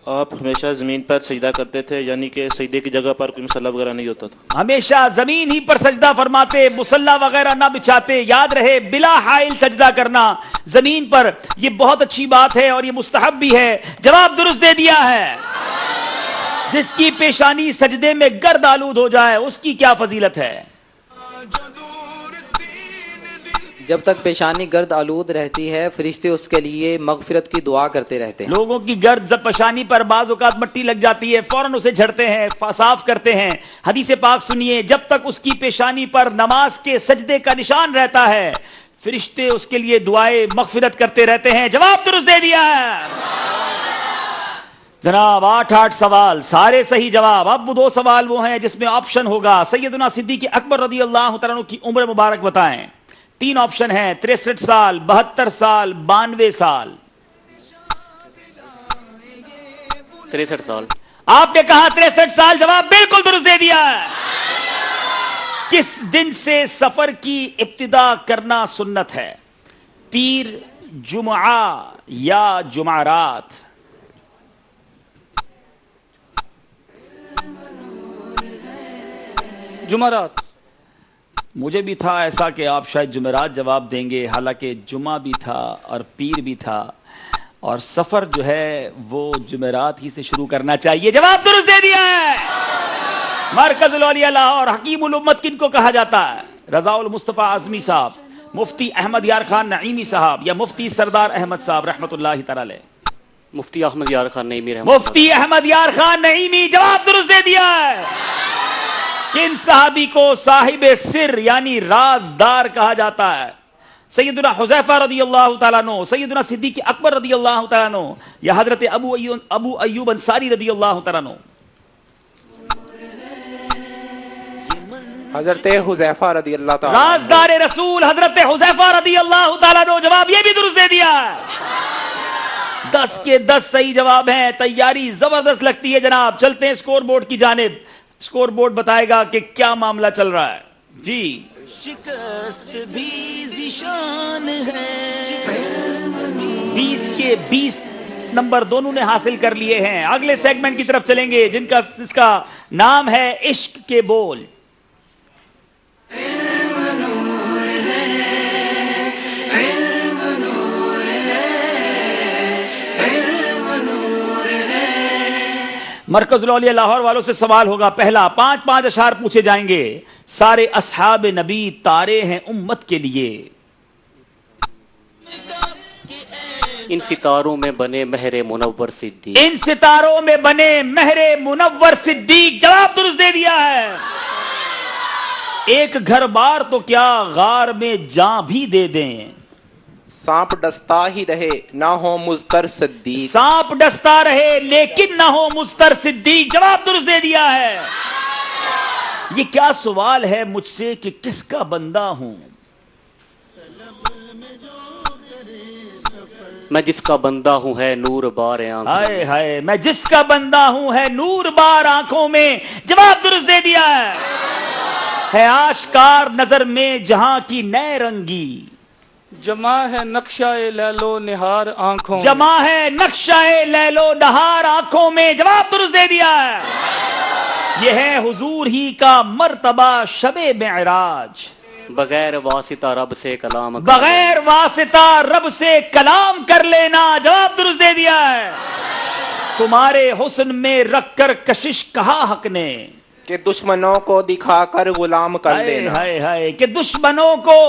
E: آپ ہمیشہ زمین پر سجدہ کرتے تھے، یعنی کہ سجدے کی جگہ پر کوئی مصلی وغیرہ نہیں ہوتا تھا.
B: ہمیشہ زمین ہی پر سجدہ فرماتے، مصلی وغیرہ نہ بچھاتے. یاد رہے بلا حائل سجدہ کرنا زمین پر، یہ بہت اچھی بات ہے اور یہ مستحب بھی ہے. جواب درست دے دیا ہے. جس کی پیشانی سجدے میں گرد آلود ہو جائے اس کی کیا فضیلت ہے؟
G: جب تک پیشانی گرد آلود رہتی ہے فرشتے اس کے لیے مغفرت کی دعا کرتے رہتے ہیں.
B: لوگوں کی گرد پیشانی پر بعض اوقات مٹی لگ جاتی ہے، فوراً اسے جھڑتے ہیں، صاف کرتے ہیں. حدیث پاک سنیے، جب تک اس کی پیشانی پر نماز کے سجدے کا نشان رہتا ہے فرشتے اس کے لیے دعائیں مغفرت کرتے رہتے ہیں. جواب درست دے دیا ہے جناب. 8 سوال سارے صحیح جواب. اب 2 سوال وہ ہیں جس میں آپشن ہوگا. سیدنا صدیق اکبر رضی اللہ تعالیٰ عنہ کی عمر مبارک بتائیں. 3 آپشن ہیں: 63 سال، 72 سال، 92 سال.
D: 63 سال.
B: آپ نے کہا 63 سال. جواب بالکل درست دے دیا ہے. کس دن سے سفر کی ابتدا کرنا سنت ہے؟ پیر، جمعہ یا جمعرات؟
I: جمعرات.
B: مجھے بھی تھا ایسا کہ آپ شاید جمعرات جواب دیں گے، حالانکہ جمعہ بھی تھا اور پیر بھی تھا اور سفر جو ہے وہ جمعرات ہی سے شروع کرنا چاہیے. جواب درست دے دیا ہے. مرکز الاولیاء لاہور. حکیم الامت کن کو کہا جاتا ہے؟ رضا المصطفیٰ اعظمی صاحب، مفتی احمد یار خان نعیمی صاحب یا مفتی سردار احمد صاحب رحمۃ اللہ تعالی علیہ؟
D: مفتی احمد یار خان نعیمی.
B: مفتی احمد یار خان نعیمی. جواب درست دے دیا ہے. کن صحابی کو صاحب سر یعنی رازدار کہا جاتا ہے؟ سیدنا حذیفہ رضی اللہ تعالیٰ عنہ، سیدنا صدیق اکبر رضی اللہ تعالیٰ عنہ یا حضرت ابو ایوب انصاری رضی اللہ تعالیٰ عنہ؟
H: حضرت حذیفہ رضی اللہ تعالیٰ.
B: رازدار رسول حضرت حذیفہ رضی اللہ تعالیٰ عنہ. جواب یہ بھی درست دے دیا ہے. 10 کے 10 صحیح جواب ہیں. تیاری زبردست لگتی ہے جناب. چلتے ہیں اسکور بورڈ کی جانب. اسکور بورڈ بتائے گا کہ کیا معاملہ چل رہا ہے. جی
A: شکست بھی ذیشان ہے.
B: 20 کے 20 نمبر دونوں نے حاصل کر لیے ہیں. اگلے سیگمنٹ کی طرف چلیں گے جس کا نام ہے عشق کے بول. مرکز الاولیاء لاہور والوں سے سوال ہوگا. پہلا 5 اشعار پوچھے جائیں گے. سارے اصحاب نبی تارے ہیں امت کے لیے.
D: ان ستاروں میں بنے مہر منور صدیق.
B: ان ستاروں میں بنے مہر منور صدیق. جواب درست دے دیا ہے. ایک گھر بار تو کیا غار میں جاں بھی دے دیں.
H: سانپ ڈستا ہی رہے نہ ہو مضطر صدیق.
B: سانپ ڈستا رہے لیکن نہ ہو مضطر صدیق. جواب درست دے دیا ہے. یہ کیا سوال ہے مجھ سے کہ کس کا بندہ ہوں؟
D: میں جس کا بندہ ہوں ہے نور بار آنکھوں.
B: ہائے ہائے میں جس کا بندہ ہوں ہے نور بار آنکھوں میں. جواب درست دے دیا ہے آشکار نظر میں جہاں کی نئے رنگی.
I: جمع ہے نقشہ لیلو نہار آنکھوں.
B: جمع ہے نقشہ لیلو نہار آنکھوں میں. جواب درست دے دیا ہے. یہ ہے حضور ہی کا مرتبہ شب معراج.
D: بغیر واسطہ رب سے کلام کر
B: بغیر واسطہ رب سے کلام کر لینا. جواب درست دے دیا ہے. تمہارے حسن میں رکھ کر کشش کہا حق نے
H: کہ دشمنوں کو دکھا کر غلام کر لینا.
B: ہائے ہائے کہ دشمنوں کو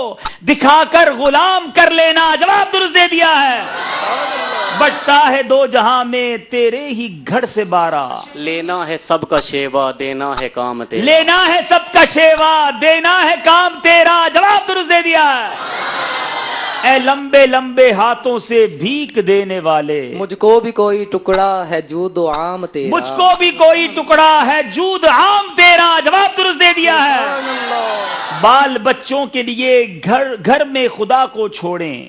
B: دکھا کر غلام کر لینا. جواب درست دے دیا ہے. بٹتا ہے دو جہاں میں تیرے ہی گھڑ سے بارہ.
D: لینا ہے سب کا شیوا دینا ہے کام تیرا.
B: لینا ہے سب کا شیوا دینا ہے کام تیرا. جواب درست دے دیا ہے. اے لمبے لمبے ہاتھوں سے بھیک دینے والے.
G: مجھ کو بھی کوئی ٹکڑا ہے جود و عام تیرا.
B: مجھ کو بھی کوئی ٹکڑا ہے جود عام تیرا. جواب درست دے دیا ہے. بال بچوں کے لیے گھر میں خدا کو چھوڑیں.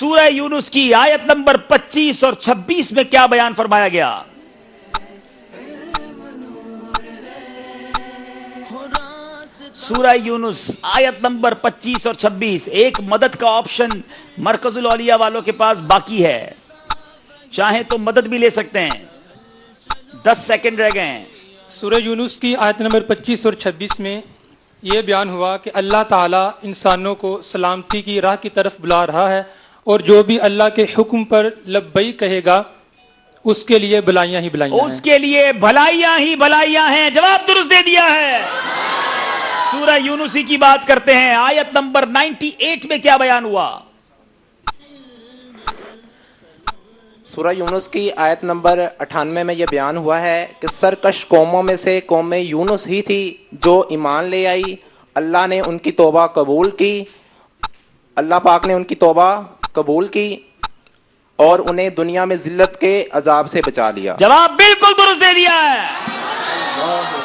B: سورہ یونس کی آیت نمبر 25 اور 26 میں کیا بیان فرمایا گیا؟ سورہ یونس آیت نمبر 25 اور 26. ایک مدد کا آپشن مرکز الاولیاء والوں کے پاس باقی ہے, چاہیں تو مدد بھی لے سکتے ہیں. 10 سیکنڈ رہ گئے ہیں.
C: سورہ یونس کی آیت نمبر 25 اور 26 میں یہ بیان ہوا کہ اللہ تعالیٰ انسانوں کو سلامتی کی راہ کی طرف بلا رہا ہے, اور جو بھی اللہ کے حکم پر لبیک کہے گا اس کے لیے بھلائیاں ہی بھلائیاں ہیں.
B: اس کے لیے بھلائیاں ہی بھلائیاں ہیں. جواب درست دے دیا ہے. سورہ یونسی کی بات کرتے ہیں. آیت نمبر 98 میں کیا بیان ہوا؟
H: سورہ یونس کی آیت نمبر 98 میں یہ بیان ہوا ہے کہ سرکش قوموں میں سے قوم یونس ہی تھی جو ایمان لے آئی, اللہ نے ان کی توبہ قبول کی, اللہ پاک نے ان کی توبہ قبول کی اور انہیں دنیا میں ذلت کے عذاب سے بچا لیا.
B: جواب بالکل درست دے دیا ہے.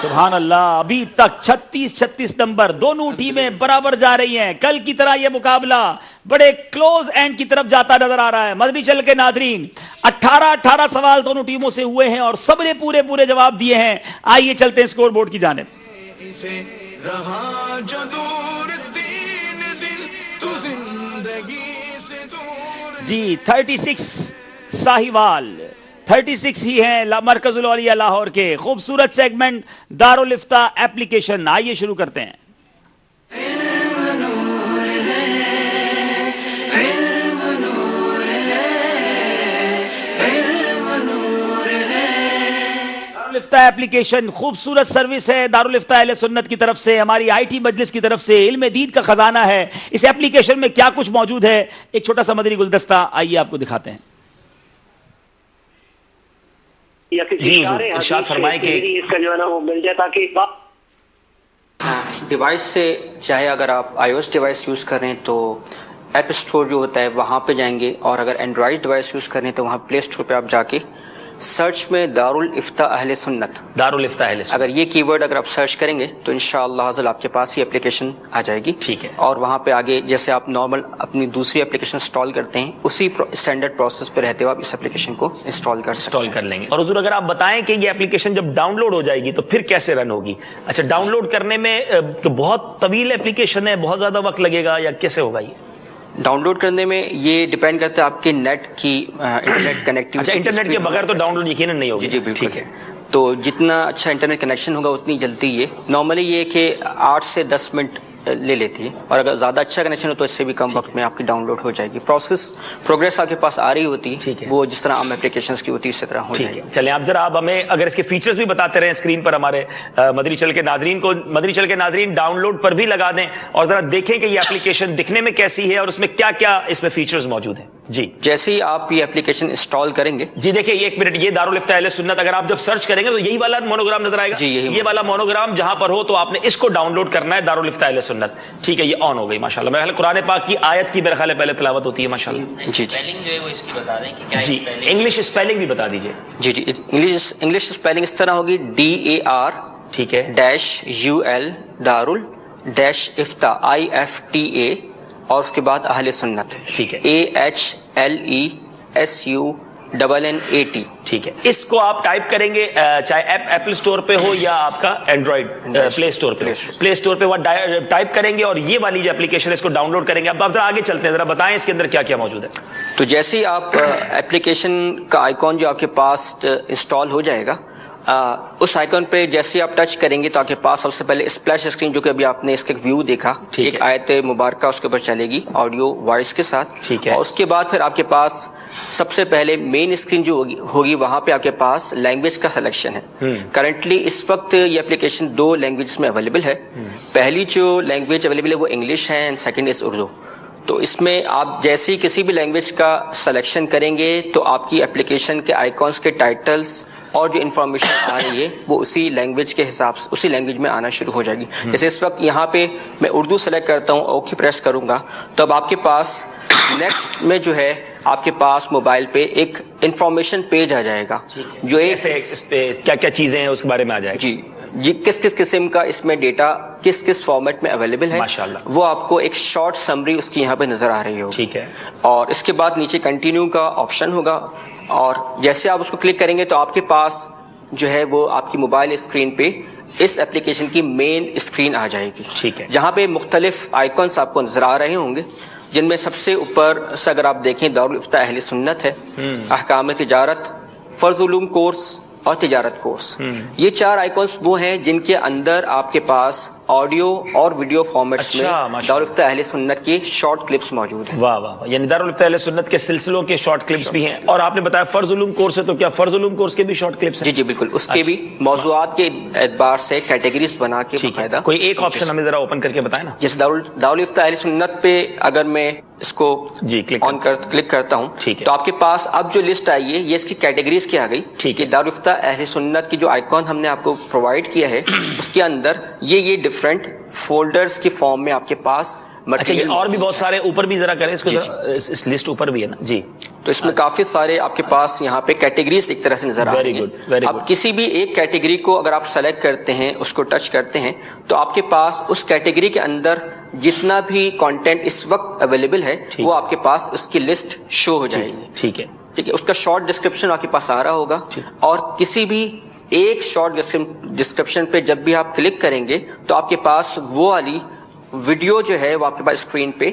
B: سبحان اللہ. ابھی تک 36 نمبر دونوں ٹیمیں برابر جا رہی ہیں. کل کی طرح یہ مقابلہ بڑے کلوز اینڈ کی طرف جاتا نظر آ رہا ہے. مدنی چینل کے ناظرین 18 سوال دونوں ٹیموں سے ہوئے ہیں اور سب نے پورے جواب دیے ہیں. آئیے چلتے ہیں اسکور بورڈ کی جانب. جی 36 ساہیوال 36 ہی ہیں مرکز الاولیاء لاہور کے. خوبصورت سیگمنٹ دارالفتہ ایپلیکیشن. آئیے شروع کرتے ہیں. دارالفتہ ایپلیکیشن خوبصورت سروس ہے دارالفتہ اہل سنت کی طرف سے, ہماری آئی ٹی مجلس کی طرف سے. علم دین کا خزانہ ہے. اس ایپلیکیشن میں کیا کچھ موجود ہے, ایک چھوٹا سا مدنی گلدستہ آئیے آپ کو دکھاتے ہیں. جی ارشاد فرمائیں کہ
K: اس کا جو ہے نا وہ مل جائے تاکہ ڈیوائس سے, چاہے اگر آپ آئی او ایس ڈیوائس یوز کریں تو ایپ اسٹور جو ہوتا ہے وہاں پہ جائیں گے, اور اگر اینڈرائڈ ڈیوائس یوز کریں تو وہاں پلے اسٹور پہ آپ جا کے سرچ میں دارالفتہ اہل سنت,
B: دارالفتہ اہل سنت,
K: اگر یہ کی ورڈ اگر آپ سرچ کریں گے تو انشاءاللہ آپ کے پاس یہ اپلیکیشن آ جائے گی.
B: ٹھیک ہے.
K: اور وہاں پہ آگے جیسے آپ نارمل اپنی دوسری اپلیکیشن انسٹال کرتے ہیں اسی اسٹینڈرڈ پروسیس پہ رہتے ہوئے آپ اس اپلیکیشن کو انسٹال کر
B: لیں گے. اور حضور اگر آپ بتائیں کہ یہ اپلیکیشن جب ڈاؤن لوڈ ہو جائے گی تو پھر کیسے رن ہوگی؟ اچھا ڈاؤن لوڈ کرنے میں بہت طویل اپلیکیشن ہے, بہت زیادہ وقت لگے گا یا کیسے ہوگا یہ؟
K: ڈاؤن لوڈ کرنے میں یہ ڈیپینڈ کرتا ہے آپ کے نیٹ کی انٹرنیٹ کنیکٹیوٹی.
B: اچھا انٹرنیٹ کے بغیر تو ڈاؤن لوڈ یقیناً نہیں ہوگی.
K: جی بالکل. ٹھیک ہے. تو جتنا اچھا انٹرنیٹ کنیکشن ہوگا اتنی جلدی یہ نارملی یہ کہ 8 سے 10 منٹ لے لیتی ہے, اور اگر زیادہ اچھا کنیکشن ہو تو اس سے بھی کم وقت میں آپ کی ڈاؤن لوڈ ہو جائے گی. پروگریس آپ کے پاس آ رہی ہوتی ہے, وہ جس طرح عام اپلیکیشنز کی ہوتی ہے اسی طرح ہو جائے گی.
B: چلیں آپ ذرا آپ ہمیں اگر اس کے فیچرز بھی بتاتے رہیں اسکرین پر ہمارے مدنی چینل کے ناظرین کو. مدنی چینل کے ناظرین ڈاؤن لوڈ پر بھی لگا دیں اور ذرا دیکھیں کہ یہ اپلیکیشن دکھنے میں کیسی ہے اور اس میں کیا کیا اس میں فیچرز موجود ہیں. جی
K: جیسے ہی آپ یہ اپلیکیشن انسٹال کریں گے,
B: جی دیکھیں ایک منٹ, یہ دارالفتہ اہل سنت اگر آپ جب سرچ کریں گے تو یہی والا مونوگرام نظر آئے گا.
K: جی
B: یہ والا مونوگرام جہاں پر ہو تو آپ نے اس کو ڈاؤن لوڈ کرنا ہے, دارالفتہ اہل سنت. ٹھیک ہے, یہ آن ہو گئی ماشاءاللہ. میرے خیال قرآن پاک کی آیت کی میرے خیال پہلے تلاوت ہوتی ہے ماشاءاللہ.
K: جی
D: اسپیلنگ جو ہے وہ اس کی بتا دیں کہ کیا
B: جی انگلش اسپیلنگ بھی بتا دیجیے.
K: جی انگلش اسپیلنگ اس طرح ہوگی DAR
B: ٹھیک ہے
K: -UL دارال -افتہ IFTA اور اس کے بعد اہل سنت.
B: ٹھیک ہے
K: AHLESUNNAT.
B: ٹھیک ہے. اس کو آپ ٹائپ کریں گے چاہے ایپل اسٹور پہ ہو یا آپ کا اینڈرائڈ پلے اسٹور پہ. پلے اسٹور پہ وہ ٹائپ کریں گے اور یہ والی جو اپلیکیشن ہے اس کو ڈاؤن لوڈ کریں گے. اب آپ ذرا آگے چلتے ہیں, ذرا بتائیں اس کے اندر کیا کیا موجود ہے.
K: تو جیسے ہی آپ ایپلیکیشن کا آئیکن جو آپ کے پاس انسٹال ہو جائے گا, اس آئیکن پہ جیسے آپ ٹچ کریں گے تو آپ کے پاس سب سے پہلے اسپلیش اسکرین جو کہ ابھی آپ نے اس کا ویو دیکھا, ایک آیت مبارکہ اس کے اوپر چلے گی آڈیو وائس کے ساتھ.
B: ٹھیک ہے.
K: اور اس کے بعد پھر آپ کے پاس سب سے پہلے مین اسکرین جو ہوگی وہاں پہ آپ کے پاس لینگویج کا سلیکشن ہے. کرنٹلی اس وقت یہ اپلیکیشن 2 لینگویج میں اویلیبل ہے. پہلی جو لینگویج اویلیبل ہے وہ انگلش ہے اینڈ سیکنڈ از اردو. تو اس میں آپ جیسے ہی کسی بھی لینگویج کا سلیکشن کریں گے تو آپ کی اپلیکیشن کے آئیکنس کے ٹائٹلز اور جو انفارمیشن آ رہی ہے وہ اسی لینگویج کے حساب سے اسی لینگویج میں آنا شروع ہو جائے گی. جیسے اس وقت یہاں پہ میں اردو سلیکٹ کرتا ہوں, اوکے پریس کروں گا, تو اب آپ کے پاس نیکسٹ میں جو ہے آپ کے پاس موبائل پہ ایک انفارمیشن پیج آ جائے گا جو ایک
B: کیا کیا چیزیں ہیں اس کے بارے میں آ جائے گا.
K: جی جی کس کس قسم کا اس میں ڈیٹا کس کس فارمیٹ میں اویلیبل ہے
B: ماشاءاللہ
K: وہ آپ کو ایک شارٹ سمری اس کی یہاں پہ نظر آ رہی ہوگی.
B: ٹھیک ہے.
K: اور اس کے بعد نیچے کنٹینیو کا آپشن ہوگا اور جیسے آپ اس کو کلک کریں گے تو آپ کے پاس جو ہے وہ آپ کی موبائل اسکرین پہ اس اپلیکیشن کی مین اسکرین آ جائے گی.
B: ٹھیک ہے.
K: جہاں پہ مختلف آئیکنس آپ کو نظر آ رہے ہوں گے جن میں سب سے اوپر سے اگر آپ دیکھیں دارالافتاء اہل سنت ہے, احکام تجارت, فرض علوم کورس اور تجارت کورس. یہ 4 آئیکنس وہ ہیں جن کے اندر آپ کے پاس آڈیو اور ویڈیو فارمیٹس میں دارالافتاء اہل سنت کی شارٹ کلپس موجود ہیں.
B: واہ واہ, یعنی دارالافتاء اہل سنت کے سلسلوں کے شارٹ کلپس بھی ہیں. اور آپ نے بتایا فرض علوم کورس ہے, تو کیا فرض علوم کورس کے بھی شارٹ کلپس ہیں؟
K: جی بالکل, اس کے بھی موضوعات کے اعتبار سے کیٹیگریز بنا کے باقاعدہ.
B: کوئی ایک آپشن ہمیں ذرا اوپن کر کے بتائیں نا.
K: جیسے دارالافتاء اہل سنت پہ اگر میں اس کو کلک کرتا ہوں تو آپ کے پاس اب جو لسٹ آئی ہے یہ اس کی کیٹیگریز کی آ گئی کہ دارالافتاء اہل سنت کی جو آئیکن ہم نے آپ کو پرووائڈ کیا ہے اس کے اندر یہ ڈفرینٹ فولڈرز کی فارم میں آپ کے پاس.
B: اچھا, یہ اور بھی بہت سارے اوپر بھی ذرا کریں اس کو, اس لسٹ اوپر بھی ہے نا جی.
K: تو اس میں کافی سارے آپ کے پاس یہاں پہ کیٹیگریز ایک طرح سے نظر آ رہی ہیں. اب کسی بھی ایک کیٹیگری کو اگر آپ سلیکٹ کرتے ہیں, اس کو ٹچ کرتے ہیں, تو آپ کے پاس اس کیٹیگری کے اندر جتنا بھی کانٹینٹ اس وقت اویلیبل ہے وہ آپ کے پاس اس کی لسٹ شو ہو جائے گی.
B: ٹھیک ہے.
K: ٹھیک ہے, اس کا شارٹ ڈسکرپشن آپ کے پاس آ رہا ہوگا اور کسی بھی ایک شارٹ ڈسکرپشن پہ جب بھی آپ کلک کریں گے تو آپ کے پاس وہ والی ویڈیو جو ہے وہ آپ کے پاس اسکرین پہ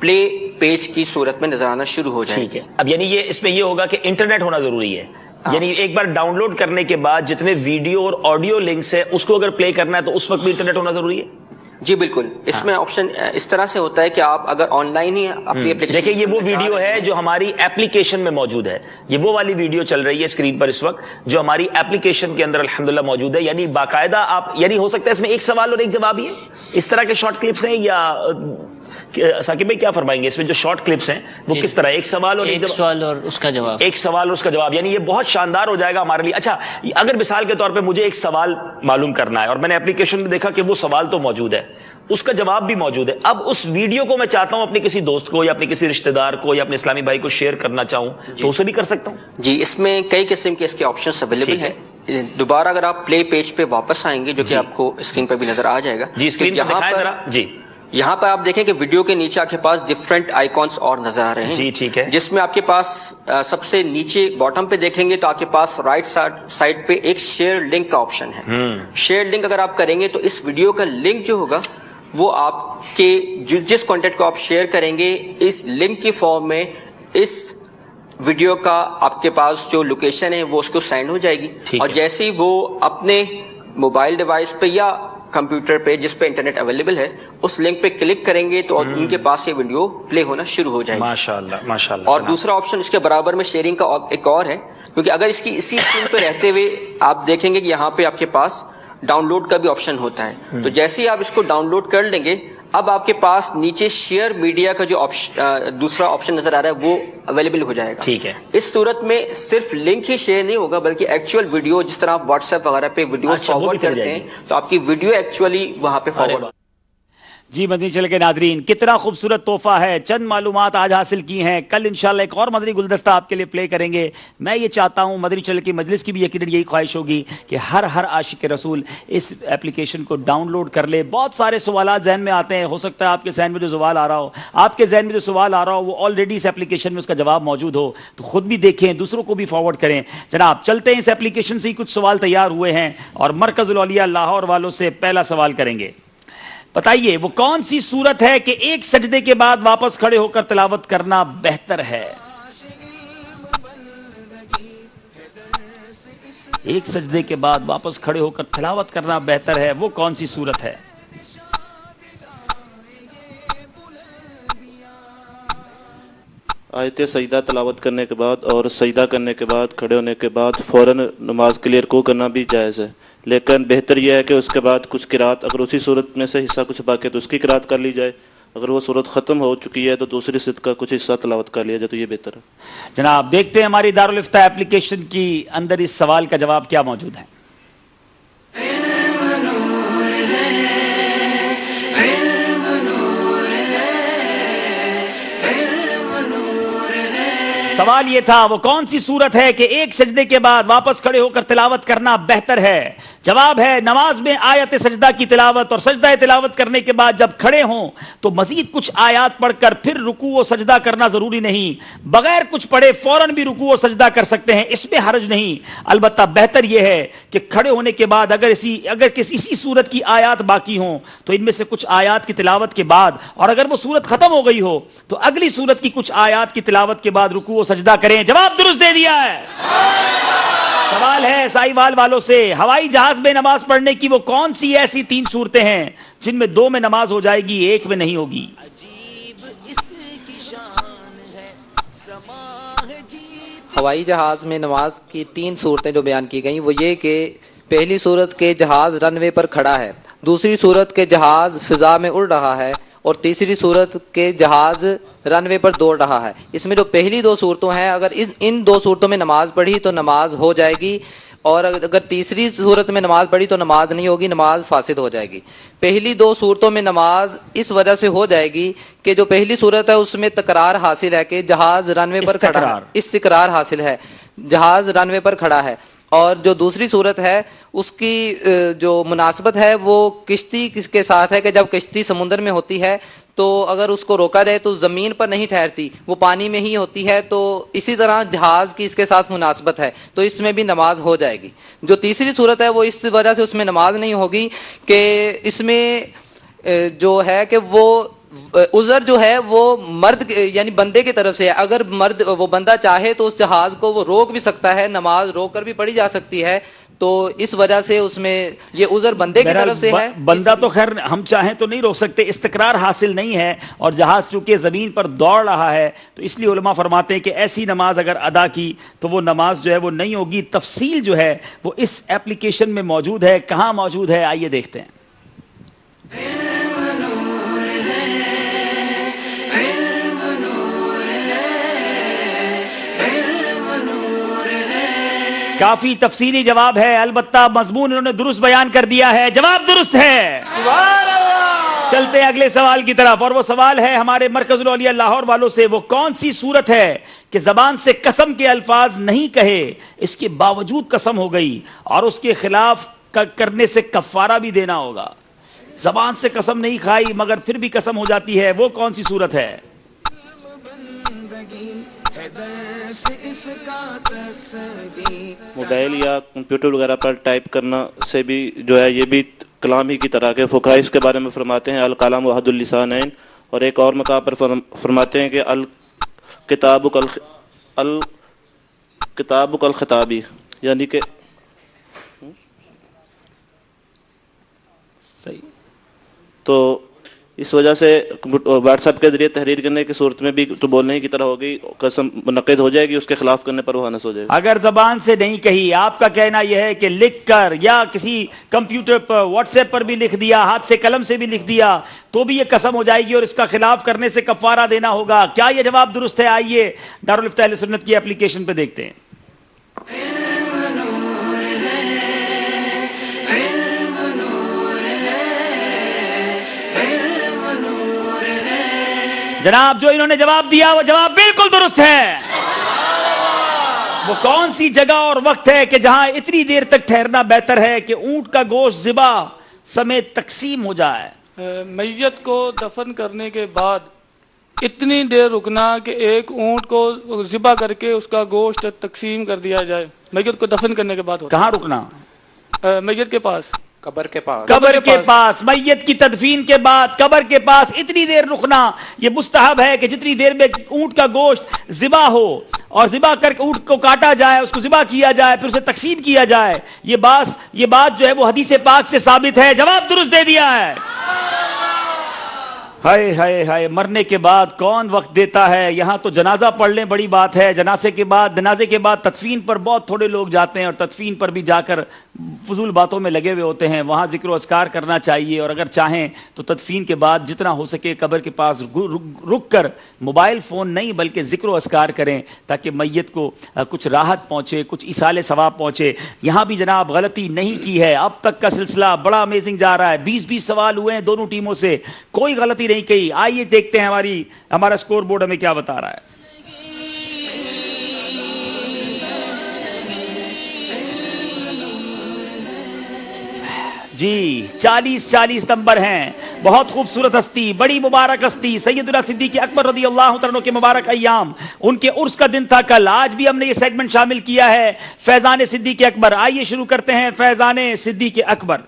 K: پلے پیج کی صورت میں نظر آنا شروع ہو جائے.
B: ٹھیک ہے. اب یعنی یہ اس میں یہ ہوگا کہ انٹرنیٹ ہونا ضروری ہے, یعنی ایک بار ڈاؤن لوڈ کرنے کے بعد جتنے ویڈیو اور آڈیو لنکس ہے اس کو اگر پلے کرنا ہے تو اس وقت بھی انٹرنیٹ ہونا ضروری ہے.
K: جی بالکل, اس میں آپشن اس طرح سے ہوتا ہے کہ آپ اگر آن لائن ہی اپنی اپلیکیشن,
B: دیکھیں یہ وہ ویڈیو ہے جو ہماری ایپلیکیشن میں موجود ہے, یہ وہ والی ویڈیو چل رہی ہے اسکرین پر اس وقت جو ہماری ایپلیکیشن کے اندر الحمدللہ موجود ہے. یعنی باقاعدہ آپ, یعنی ہو سکتا ہے اس میں ایک سوال اور ایک جواب ہی ہے, اس طرح کے شارٹ کلپس ہیں, یا ثاقب بھائی کیا فرمائیں گے اس میں جو شارٹ کلپس ہیں وہ کس طرح, ایک سوال اور ایک
F: سوال اور اس کا جواب,
B: ایک سوال اور اس کا جواب, یعنی یہ بہت شاندار ہو جائے گا ہمارے لیے. اچھا, اگر مثال کے طور پہ مجھے ایک سوال معلوم کرنا ہے اور میں نے ایپلیکیشن میں دیکھا کہ وہ سوال تو موجود ہے, اس کا جواب بھی موجود ہے, اب اس ویڈیو کو میں چاہتا ہوں اپنے کسی دوست کو یا اپنے کسی رشتہ دار کو یا اپنے اسلامی بھائی کو شیئر کرنا چاہوں تو اسے بھی کر سکتا ہوں.
K: جی, اس میں کئی قسم کے اس کے آپشنز اویلیبل ہیں. دوبارہ اگر آپ پلے پیج پہ واپس آئیں گے جو کہ آپ کو اسکرین پہ بھی نظر آ جائے گا.
B: جی اسکرین پہ دکھائیں ذرا. جی
K: یہاں پر آپ دیکھیں کہ ویڈیو کے نیچے آپ کے پاس ڈفرینٹ آئیکنس اور نظر آ رہے ہیں.
B: جی ٹھیک ہے,
K: جس میں آپ کے پاس سب سے نیچے باٹم پہ دیکھیں گے تو آپ کے پاس رائٹ سائڈ پہ ایک شیئر لنک کا آپشن ہے. شیئر لنک اگر آپ کریں گے تو اس ویڈیو کا لنک جو ہوگا وہ آپ کے جس کانٹینٹ کو آپ شیئر کریں گے اس لنک کی فارم میں اس ویڈیو کا آپ کے پاس جو لوکیشن ہے وہ اس کو سینڈ ہو جائے گی. اور جیسے ہی وہ اپنے موبائل ڈیوائس پہ یا کمپیوٹر پہ جس پہ انٹرنیٹ اویلیبل ہے اس لنک پہ کلک کریں گے تو ان کے پاس یہ ویڈیو پلے ہونا شروع ہو جائے گی.
B: ماشاءاللہ ماشاءاللہ.
K: اور دوسرا آپشن اس کے برابر میں شیئرنگ کا ایک اور ہے, کیونکہ اگر اس کی اسی اسکرین پہ رہتے ہوئے آپ دیکھیں گے کہ یہاں پہ آپ کے پاس ڈاؤن لوڈ کا بھی آپشن ہوتا ہے, تو جیسے ہی آپ اس کو ڈاؤن لوڈ کر لیں گے اب آپ کے پاس نیچے شیئر میڈیا کا جو دوسرا آپشن نظر آ رہا ہے وہ اویلیبل ہو جائے گا.
B: ٹھیک ہے.
K: اس صورت میں صرف لنک ہی شیئر نہیں ہوگا بلکہ ایکچوئل ویڈیو, جس طرح آپ واٹس ایپ وغیرہ پہ ویڈیوز فارورڈ کرتے ہیں تو آپ کی ویڈیو ایکچولی وہاں پہ فارورڈ.
B: جی مدنی چینل کے ناظرین, کتنا خوبصورت تحفہ ہے, چند معلومات آج حاصل کی ہیں, کل انشاءاللہ ایک اور مدنی گلدستہ آپ کے لیے پلے کریں گے. میں یہ چاہتا ہوں مدنی چینل کی مجلس کی بھی یقیناً یہی خواہش ہوگی کہ ہر عاشق رسول اس ایپلیکیشن کو ڈاؤن لوڈ کر لے. بہت سارے سوالات ذہن میں آتے ہیں, ہو سکتا ہے آپ کے ذہن میں جو سوال آ رہا ہو, آپ کے ذہن میں جو سوال آ رہا ہو وہ آلریڈی اس ایپلیکیشن میں اس کا جواب موجود ہو, تو خود بھی دیکھیں, دوسروں کو بھی فارورڈ کریں. جناب چلتے ہیں, اس ایپلیکیشن سے ہی کچھ سوال تیار ہوئے ہیں اور مرکز الاولیاء لاہور والوں سے پہلا سوال کریں گے. بتائیے وہ کون سی صورت ہے کہ ایک سجدے کے بعد واپس کھڑے ہو کر تلاوت کرنا بہتر ہے؟ ایک سجدے کے بعد واپس کھڑے ہو کر تلاوت کرنا بہتر ہے, وہ کون سی صورت ہے؟
E: آیت سجدہ تلاوت کرنے کے بعد اور سجدہ کرنے کے بعد کھڑے ہونے کے بعد فوراً نماز کے لیے رکوع کرنا بھی جائز ہے, لیکن بہتر یہ ہے کہ اس کے بعد کچھ قرات, اگر اسی صورت میں سے حصہ کچھ باقی ہے تو اس کی قرات کر لی جائے, اگر وہ صورت ختم ہو چکی ہے تو دوسری صورت کا کچھ حصہ تلاوت کر لیا جائے تو یہ بہتر ہے.
B: جناب دیکھتے ہیں ہماری دارالافتاء ایپلیکیشن کی اندر اس سوال کا جواب کیا موجود ہے. سوال یہ تھا وہ کون سی صورت ہے کہ ایک سجدے کے بعد واپس کھڑے ہو کر تلاوت کرنا بہتر ہے؟ جواب ہے نماز میں آیت سجدہ کی تلاوت، اور سجدہ تلاوت کرنے کے بعد جب کھڑے ہوں تو مزید کچھ آیات پڑھ کر پھر رکوع و سجدہ کرنا ضروری نہیں، بغیر کچھ پڑھے فوراً بھی رکوع و سجدہ کر سکتے ہیں، اس میں حرج نہیں۔ البتہ بہتر یہ ہے کہ کھڑے ہونے کے بعد اگر اسی صورت کی آیات باقی ہوں تو ان میں سے کچھ آیات کی تلاوت کے بعد، اور اگر وہ صورت ختم ہو گئی ہو تو اگلی صورت کی کچھ آیات کی تلاوت کے بعد رکوع و سجدہ کریں۔ جواب درست دے دیا ہے۔ سوال ہے سائی وال والوں سے، ہوائی جہاز میں نماز پڑھنے کی وہ کون سی ایسی 3 صورتیں ہیں جن میں 2 میں نماز ہو جائے گی، 1 میں نہیں ہوگی؟
G: ہوائی جہاز میں نماز کی 3 صورتیں جو بیان کی گئیں وہ یہ کہ پہلی صورت کے جہاز رن وے پر کھڑا ہے، دوسری صورت کے جہاز فضا میں اڑ رہا ہے، اور تیسری صورت کے جہاز رن وے پر دوڑ رہا ہے۔ اس میں جو پہلی 2 صورتوں ہیں اگر ان 2 صورتوں میں نماز پڑھی تو نماز ہو جائے گی، اور اگر تیسری صورت میں نماز پڑھی تو نماز نہیں ہوگی، نماز فاسد ہو جائے گی۔ پہلی 2 صورتوں میں نماز اس وجہ سے ہو جائے گی کہ جو پہلی صورت ہے اس میں تکرار حاصل ہے کہ جہاز رن وے پر کھڑا ہے، استقرار حاصل ہے، جہاز رن وے پر کھڑا ہے، اور جو دوسری صورت ہے اس کی جو مناسبت ہے وہ کشتی کے ساتھ ہے کہ جب کشتی سمندر میں ہوتی ہے تو اگر اس کو روکا جائے تو زمین پر نہیں ٹھہرتی، وہ پانی میں ہی ہوتی ہے، تو اسی طرح جہاز کی اس کے ساتھ مناسبت ہے، تو اس میں بھی نماز ہو جائے گی۔ جو تیسری صورت ہے وہ اس وجہ سے اس میں نماز نہیں ہوگی کہ اس میں جو ہے کہ وہ عذر جو ہے وہ مرد یعنی بندے کی طرف سے ہے، اگر مرد وہ بندہ چاہے تو اس جہاز کو وہ روک بھی سکتا ہے، نماز روک کر بھی پڑھی جا سکتی ہے، تو اس وجہ سے اس میں یہ عذر بندے کی طرف سے ہے۔
B: بندہ تو خیر ہم چاہیں تو نہیں روک سکتے، استقرار حاصل نہیں ہے، اور جہاز چونکہ زمین پر دوڑ رہا ہے تو اس لیے علماء فرماتے ہیں کہ ایسی نماز اگر ادا کی تو وہ نماز جو ہے وہ نہیں ہوگی۔ تفصیل جو ہے وہ اس ایپلیکیشن میں موجود ہے، کہاں موجود ہے آئیے دیکھتے ہیں۔ کافی تفصیلی جواب ہے، البتہ مضمون انہوں نے درست بیان کر دیا ہے، جواب درست ہے۔ چلتے ہیں اگلے سوال کی طرف، اور وہ سوال ہے ہمارے مرکز الاولیاء لاہور والوں سے، وہ کون سی صورت ہے کہ زبان سے قسم کے الفاظ نہیں کہے اس کے باوجود قسم ہو گئی اور اس کے خلاف کرنے سے کفارہ بھی دینا ہوگا؟ زبان سے قسم نہیں کھائی مگر پھر بھی قسم ہو جاتی ہے، وہ کون سی صورت ہے؟
E: موبائل یا کمپیوٹر وغیرہ پر ٹائپ کرنا سے بھی جو ہے یہ بھی کلام ہی کی طرح کے فقہاء اس کے بارے میں فرماتے ہیں الکلام وحد اللسانین، اور ایک اور مقام پر فرماتے ہیں کہ الکتاب الخطابی، یعنی کہ
B: صحیح۔
E: تو اس وجہ سے واٹس ایپ کے ذریعے تحریر کرنے کی صورت میں بھی تو بولنے کی طرح ہوگی، قسم منعقد ہو جائے گی، اس کے خلاف کرنے پر وہ حنس ہو جائے گا۔
B: اگر زبان سے نہیں کہی، آپ کا کہنا یہ ہے کہ لکھ کر یا کسی کمپیوٹر پر واٹس ایپ پر بھی لکھ دیا، ہاتھ سے قلم سے بھی لکھ دیا تو بھی یہ قسم ہو جائے گی اور اس کا خلاف کرنے سے کفارہ دینا ہوگا، کیا یہ جواب درست ہے؟ آئیے دارالفتہ اہل سنت کی اپلیکیشن پہ دیکھتے ہیں۔ جناب جو انہوں نے جواب دیا وہ جواب بالکل درست ہے۔ وہ کون سی جگہ اور وقت ہے کہ جہاں اتنی دیر تک ٹھہرنا بہتر ہے کہ اونٹ کا گوشت ذبح سمیت تقسیم ہو جائے؟
I: میت کو دفن کرنے کے بعد اتنی دیر رکنا کہ ایک اونٹ کو ذبح کر کے اس کا گوشت تقسیم کر دیا جائے، میت کو دفن کرنے کے بعد۔
B: کہاں رکنا؟
I: میت کے پاس،
H: قبر کے پاس،
B: قبر کے پاس، میت کی تدفین کے بعد قبر کے پاس اتنی دیر رکنا یہ مستحب ہے کہ جتنی دیر میں اونٹ کا گوشت ذبح ہو اور ذبح کر کے اونٹ کو کاٹا جائے، اس کو ذبح کیا جائے، پھر اسے تقسیم کیا جائے، یہ بات جو ہے وہ حدیث پاک سے ثابت ہے، جواب درست دے دیا ہے۔ ہائے ہائے ہائے، مرنے کے بعد کون وقت دیتا ہے؟ یہاں تو جنازہ پڑھ لیں بڑی بات ہے، جنازے کے بعد تدفین پر بہت تھوڑے لوگ جاتے ہیں، اور تدفین پر بھی جا کر فضول باتوں میں لگے ہوئے ہوتے ہیں، وہاں ذکر و اذکار کرنا چاہیے، اور اگر چاہیں تو تدفین کے بعد جتنا ہو سکے قبر کے پاس رک کر موبائل فون نہیں بلکہ ذکر و اذکار کریں تاکہ میت کو کچھ راحت پہنچے، کچھ ایصال ثواب پہنچے۔ یہاں بھی جناب غلطی نہیں کی ہے، اب تک کا سلسلہ بڑا امیزنگ جا رہا ہے، 20 سوال ہوئے ہیں دونوں ٹیموں سے، کوئی غلطی نہیں کہی۔ آئیے دیکھتے ہیں ہمارا اسکور بورڈ ہمیں کیا بتا رہا ہے۔ جی 40 نمبر ہیں. بہت خوبصورت ہستی, بڑی مبارک ہستی سیدنا صدیق اکبر رضی اللہ تعالیٰ عنہ کے مبارک ایام, ان کے عرس کا دن تھا کل. آج بھی ہم نے یہ سیگمنٹ شامل کیا ہے فیضان صدیق اکبر. آئیے شروع کرتے ہیں فیضان صدیق اکبر.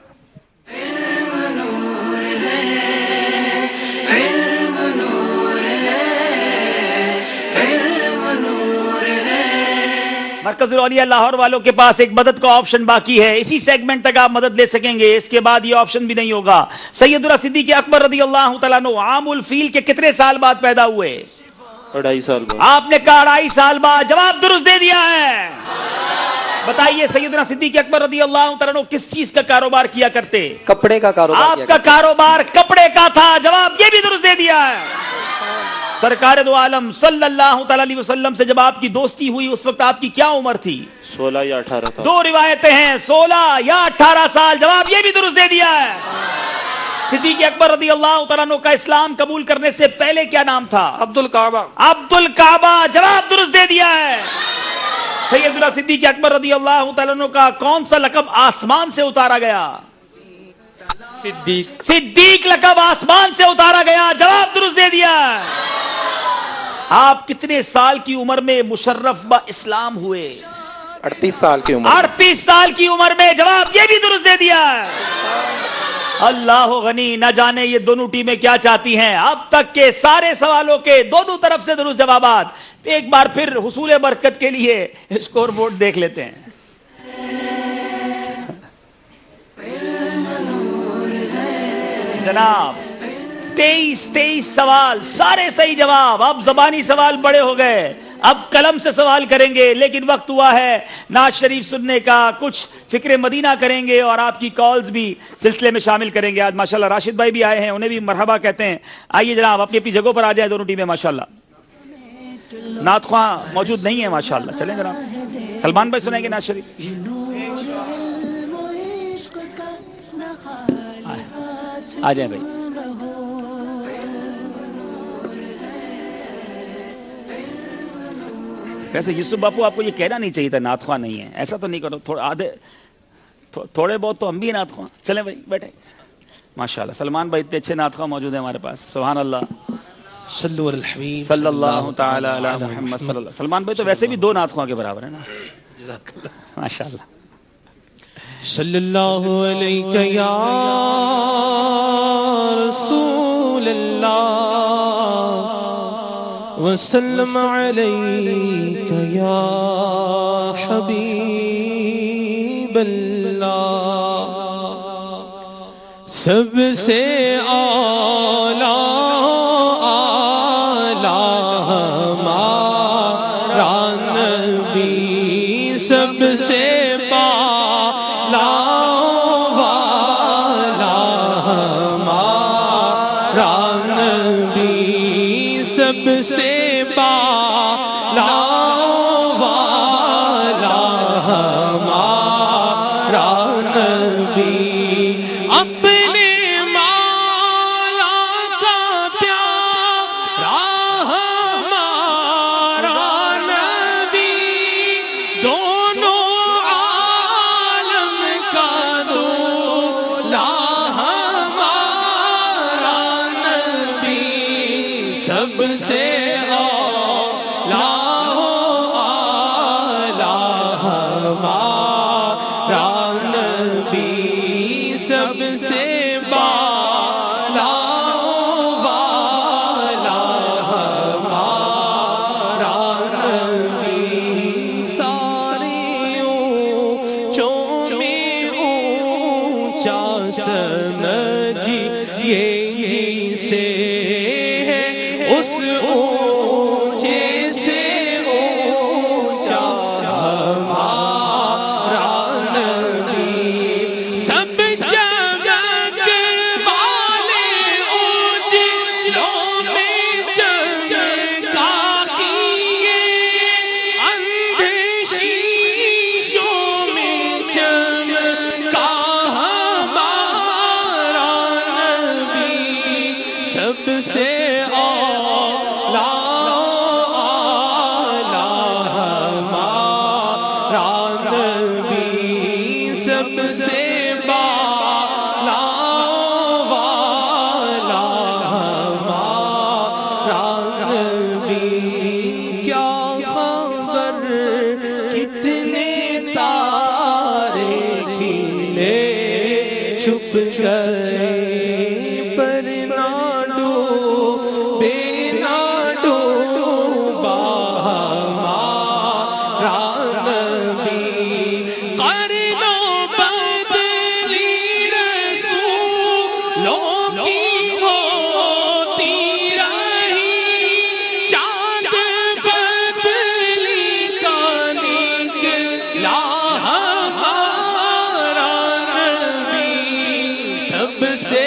B: مرکز الاولیاء لاہور والوں کے پاس ایک مدد کا آپشن باقی ہے, اسی سیگمنٹ تک آپ مدد لے سکیں گے, اس کے بعد یہ آپشن بھی نہیں ہوگا. سیدنا صدیق اکبر رضی اللہ تعالیٰ عنہ عام الفیل کے کتنے سال بعد پیدا ہوئے؟
E: 2.5 سال بعد.
B: آپ نے کہا 2.5 سال بعد, جواب درست دے دیا ہے. بتائیے سیدنا صدیق اکبر رضی اللہ تعالیٰ عنہ کس چیز کا کاروبار کیا کرتے؟
G: کپڑے کا کاروبار.
B: آپ کا کاروبار کپڑے کا تھا, جواب یہ بھی درست دے دیا ہے. سرکار دو عالم صلی اللہ تعالی علیہ وسلم سے جب آپ کی دوستی ہوئی اس وقت آپ کی کیا عمر تھی؟
E: 16 یا 18 تھا.
B: 2 روایتیں ہیں, 16 یا 18 سال. جواب یہ بھی درست دے دیا ہے. صدیق اکبر رضی اللہ تعالیٰ عنہ کا اسلام قبول کرنے سے پہلے کیا نام تھا؟
I: عبد الکعبہ.
B: عبد الکعبہ. جواب درست دے دیا ہے. سیدنا صدیق اکبر رضی اللہ تعالیٰ عنہ کا کون سا لقب آسمان سے اتارا گیا؟
C: صدیق.
B: صدیق لقب آسمان سے اتارا گیا. جواب درست دے دیا. آپ کتنے سال کی عمر میں مشرف با اسلام ہوئے؟
H: 38 سال کی عمر.
B: 38 سال کی عمر میں. جواب یہ بھی درست دے دیا. اللہ غنی, نہ جانے یہ دونوں ٹیمیں کیا چاہتی ہیں. اب تک کے سارے سوالوں کے دونوں طرف سے درست جوابات. ایک بار پھر حصول برکت کے لیے اسکور بورڈ دیکھ لیتے ہیں. جناب 23 سوال, سارے صحیح جواب. اب زبانی سوال بڑے ہو گئے, اب قلم سے سوال کریں گے, لیکن وقت ہوا ہے نعت شریف سننے کا. کچھ فکر مدینہ کریں گے اور آپ کی کالز بھی سلسلے میں شامل کریں گے. آج ماشاءاللہ راشد بھائی بھی آئے ہیں, انہیں بھی مرحبا کہتے ہیں. آئیے جناب اپنی اپنی جگہوں پر آ جائیں دونوں ٹیمیں. ماشاءاللہ نعت خواں موجود نہیں ہے ماشاءاللہ. چلیں جناب, سلمان بھائی سنیں گے نعت شریف. آ جائیں بھائی. ویسے یوسف باپو آپ کو یہ کہنا نہیں چاہیے تھا نعت خواں نہیں ہے, ایسا تو نہیں کرو. تھوڑے بہت تو ہم بھی نعت خواں. چلیں بھائی بیٹھے. ماشاءاللہ سلمان بھائی اتنے اچھے نعت خواں موجود ہیں ہمارے پاس. سبحان اللہ,
L: صلو علی الحبیب
B: صلی اللہ تعالی علی محمد صلی اللہ. سلمان بھائی تو ویسے بھی 2 نعت خواں کے برابر ہیں نا. ماشاءاللہ.
L: صلی اللہ علیہ یا رسول اللہ وسلم علیک یا حبیب اللہ. سب سے اعلیٰ ہمارا نبی, سب سے بالا والا ہمارا نبی, سب سے بالا والا ہمارا نبی. اپنے مولا کا پیارا ہمارا نبی, دونوں عالم کا دولا ہمارا نبی, سب سے پر نہ ڈوبے نہ ڈوبا ہمارا نبی قرنوں بدلی رسولوں کی ہوتی رہی چاند بدلی کا نکلا ہمارا نبی سب سے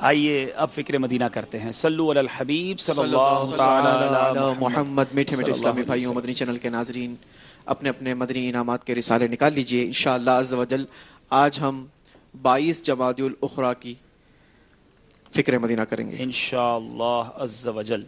B: آئیے اب فکر مدینہ کرتے ہیں. صلو علی الحبیب صلی اللہ تعالی علی
J: محمد. میٹھے میٹھے اسلامی بھائیوں، مدنی چینل کے ناظرین، اپنے اپنے مدنی انعامات کے رسالے نکال لیجئے. انشاءاللہ عز و جل آج ہم 22 جمادی الاخری کی فکر مدینہ کریں گے
B: انشاءاللہ عز و جل.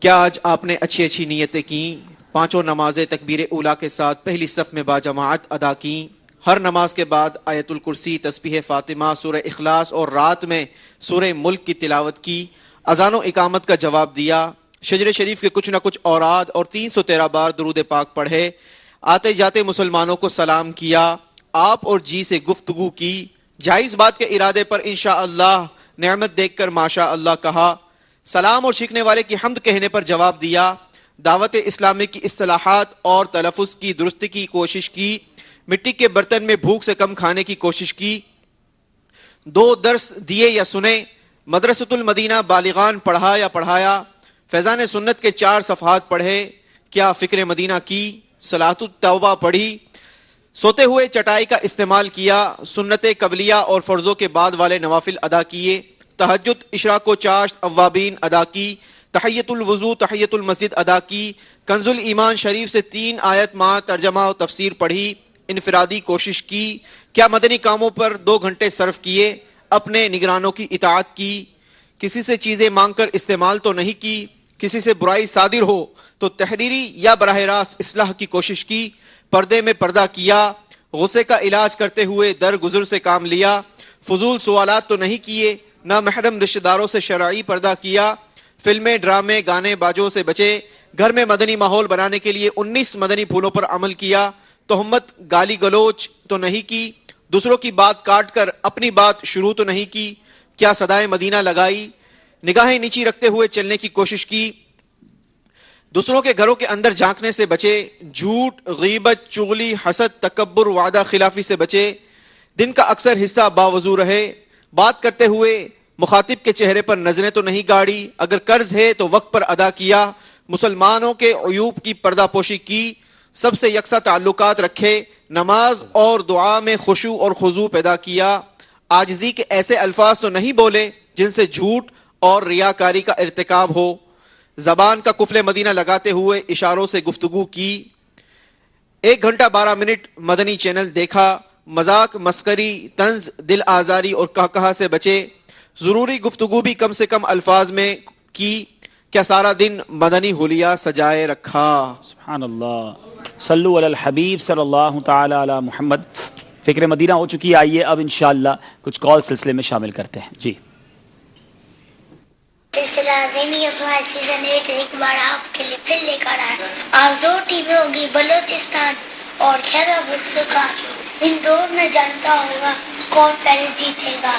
J: کیا آج آپ نے اچھی اچھی نیتیں کی؟ پانچوں نمازیں تکبیر اولیٰ کے ساتھ پہلی صف میں با جماعت ادا کی. ہر نماز کے بعد آیت الکرسی، تسبیح فاطمہ، سورہ اخلاص اور رات میں سورہ ملک کی تلاوت کی. اذان و اقامت کا جواب دیا. شجر شریف کے کچھ نہ کچھ اوراد اور 313 بار درود پاک پڑھے. آتے جاتے مسلمانوں کو سلام کیا. آپ اور جی سے گفتگو کی. جائز بات کے ارادے پر انشاءاللہ نعمت دیکھ کر ماشاء اللہ کہا. سلام اور سیکھنے والے کی حمد کہنے پر جواب دیا. دعوت اسلامی کی اصطلاحات اور تلفظ کی درستی کی کوشش کی. مٹی کے برتن میں بھوک سے کم کھانے کی کوشش کی. 2 درس دیے یا سنے. مدرسۃ المدینہ بالغان پڑھا یا پڑھایا. فیضان سنت کے 4 صفحات پڑھے. کیا فکر مدینہ کی. صلاۃ التوبہ پڑھی. سوتے ہوئے چٹائی کا استعمال کیا. سنت قبلیہ اور فرضوں کے بعد والے نوافل ادا کیے. تہجد، اشراق و چاشت، اوابین ادا کی. تحیت الوضو، تحیت المسجد ادا کی. کنز الایمان شریف سے 3 آیت مع ترجمہ و تفسیر پڑھی. انفرادی کوشش کی. کیا مدنی کاموں پر 2 گھنٹے صرف کیے. اپنے نگرانوں کی اطاعت کی. کسی سے چیزیں مانگ کر استعمال تو نہیں کی. کسی سے برائی صادر ہو تو تحریری یا براہ راست اصلاح کی کوشش کی. پردے میں پردہ کیا. غصے کا علاج کرتے ہوئے درگزر سے کام لیا. فضول سوالات تو نہیں کیے. نہ محرم رشتہ داروں سے شرعی پردہ کیا. فلمیں، ڈرامے، گانے باجوں سے بچے. گھر میں مدنی ماحول بنانے کے لیے 19 مدنی پھولوں پر عمل کیا. تہمت، گالی گلوچ تو نہیں کی. دوسروں کی بات کاٹ کر اپنی بات شروع تو نہیں کی. کیا صدائے مدینہ لگائی. نگاہیں نیچی رکھتے ہوئے چلنے کی کوشش کی. دوسروں کے گھروں کے اندر جھانکنے سے بچے. جھوٹ، غیبت، چغلی، حسد، تکبر، وعدہ خلافی سے بچے. دن کا اکثر حصہ باوضو رہے. بات کرتے ہوئے مخاطب کے چہرے پر نظریں تو نہیں گاڑی. اگر قرض ہے تو وقت پر ادا کیا. مسلمانوں کے عیوب کی پردہ پوشی کی. سب سے یکساں تعلقات رکھے. نماز اور دعا میں خشوع اور خضوع پیدا کیا. عاجزی کے ایسے الفاظ تو نہیں بولے جن سے جھوٹ اور ریاکاری کا ارتکاب ہو. زبان کا قفل مدینہ لگاتے ہوئے اشاروں سے گفتگو کی. 1 گھنٹہ 12 منٹ مدنی چینل دیکھا. مذاق، مسکری، طنز، دل آزاری اور قہقہہ سے بچے. ضروری گفتگو بھی کم سے کم الفاظ میں کی. کیا سارا دن مدنی حلیہ سجائے رکھا.
B: سبحان اللہ. صلو علی الحبیب صلی اللہ تعالی علی محمد. فکر مدینہ ہو چکی. آئیے اب انشاءاللہ کچھ کال سلسلے میں شامل کرتے ہیں. جی
M: سیزن 8 ایک بار آپ کے لیے پھر لے کر آئے. آج 2 ٹیمیں ہوگی، بلوچستان اور خیبر پختونخوا. ان 2 میں جانتا ہوگا کون پہلے جیتے گا.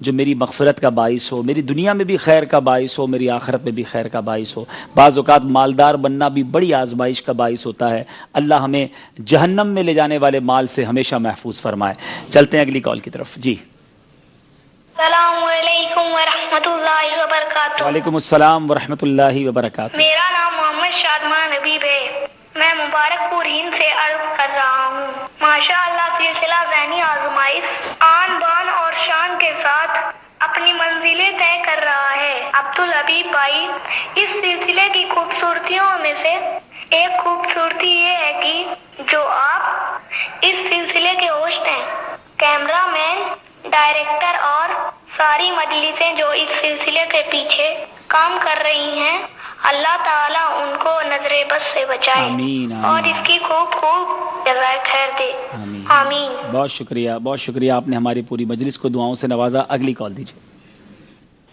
B: جو میری مغفرت کا باعث ہو، میری دنیا میں بھی خیر کا باعث ہو، میری آخرت میں بھی خیر کا باعث ہو۔ بعض اوقات مالدار بننا بھی بڑی آزمائش کا باعث ہوتا ہے۔ اللہ ہمیں جہنم میں لے جانے والے مال سے ہمیشہ محفوظ فرمائے۔ چلتے ہیں اگلی کال کی طرف۔ جی
M: السلام علیکم ورحمۃ اللہ وبرکاتہ۔
B: وعلیکم السلام ورحمۃ اللہ وبرکاتہ۔
M: میرا نام محمد شادمان حبیب ہے، میں مبارک پور ہند سے عرض کر رہا ہوں۔ ماشاء اللہ سلسلہ ذہنی آزمائش آن بان اور شان کے ساتھ اپنی منزلیں طے کر رہا ہے۔ عبدالحبیب بھائی، اس سلسلے کی خوبصورتیوں میں سے ایک خوبصورتی یہ ہے کہ جو آپ اس سلسلے کے ہوسٹ ہیں، کیمرہ مین، ڈائریکٹر اور ساری مجلسیں جو اس سلسلے کے پیچھے کام کر رہی ہیں، اللہ تعالیٰ ان کو نظر بد سے بچائے،
B: آمین آمین،
M: اور اس کی خوب خوب جزائے خیر دے، آمین۔
B: بہت شکریہ، بہت شکریہ، آپ نے ہماری پوری مجلس کو دعاؤں سے نوازا۔ اگلی کال دیجیے۔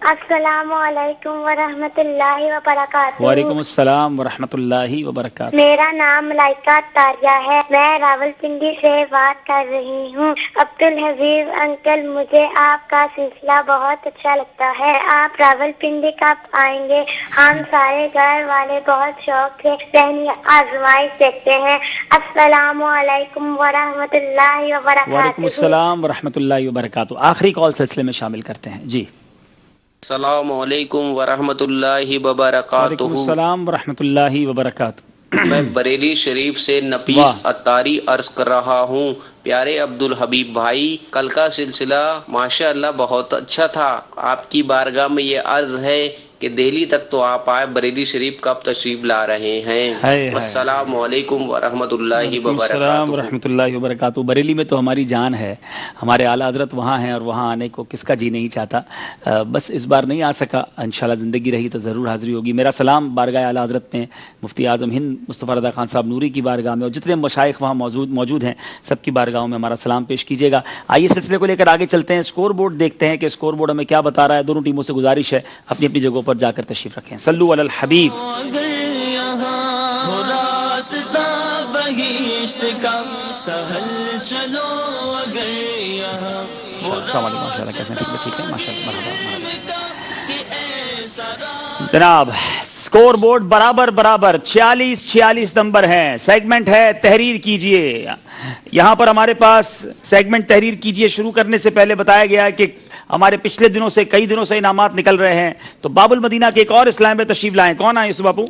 M: السلام علیکم ورحمۃ اللہ وبرکاتہ۔
B: وعلیکم السلام ورحمۃ اللہ وبرکاتہ۔
M: میرا نام ملائکہ تاریہ ہے، میں راولپنڈی سے بات کر رہی ہوں۔ عبدالحبیب انکل، مجھے آپ کا سلسلہ بہت اچھا لگتا ہے، آپ راولپنڈی کب آئیں گے؟ ہم سارے گھر والے بہت شوق سے ذہنی آزمائش دیکھتے ہیں۔ السلام علیکم ورحمۃ اللہ وبرکاتہ۔
B: وعلیکم السلام ورحمۃ اللہ وبرکاتہ۔ آخری کال سلسلے میں شامل کرتے ہیں۔ جی
N: السلام علیکم ورحمۃ اللہ وبرکاتہ۔
B: وعلیکم السلام ورحمۃ اللہ وبرکاتہ۔
N: میں بریلی شریف سے نفیس اتاری عرض کر رہا ہوں۔ پیارے عبدالحبیب بھائی، کل کا سلسلہ ماشاء اللہ بہت اچھا تھا۔ آپ کی بارگاہ میں یہ عرض ہے کہ دہلی تک تو آپ آئے، بریلی شریف کب تشریف لا رہے ہیں؟ السلام علیکم ورحمۃ اللہ
B: السلام
N: وبرکاتہ۔
B: ورحمۃ اللہ وبرکاتہ۔ بریلی میں تو ہماری جان ہے، ہمارے اعلیٰ حضرت وہاں ہیں، اور وہاں آنے کو کس کا جی نہیں چاہتا۔ بس اس بار نہیں آ سکا، انشاءاللہ زندگی رہی تو ضرور حاضری ہوگی۔ میرا سلام بارگاہ اعلیٰ حضرت میں مفتی اعظم ہند مصطفیٰ رضا خان صاحب نوری کی بارگاہ میں، اور جتنے مشائخ وہاں موجود ہیں سب کی بارگاہوں میں ہمارا سلام پیش کیجیے گا۔ آئیے سلسلے کو لے کر آگے چلتے ہیں، اسکور بورڈ دیکھتے ہیں کہ اسکور بورڈ ہمیں کیا بتا رہا ہے۔ دونوں ٹیموں سے گزارش ہے اپنی اپنی جگہوں پر جا کر تشریف رکھیں۔ صلو علی الحبیب۔
A: اگر یہاں ہو راستہ بہشت کا سہل چلو، اگر یہاں
B: السلام علیکم، ماشاء اللہ، کیسے ہیں؟ ٹھیک ہے، ماشاء اللہ، مرحبا۔ جناب اسکور بورڈ برابر 46 نمبر ہیں۔ سیگمنٹ ہے تحریر کیجئے۔ یہاں پر ہمارے پاس سیگمنٹ تحریر کیجئے شروع کرنے سے پہلے بتایا گیا کہ ہمارے پچھلے دنوں سے کئی دنوں سے انعامات نکل رہے ہیں، تو باب المدینہ کے ایک اور اسلام میں تشریف لائیں۔ کون آئے یوسف باپو؟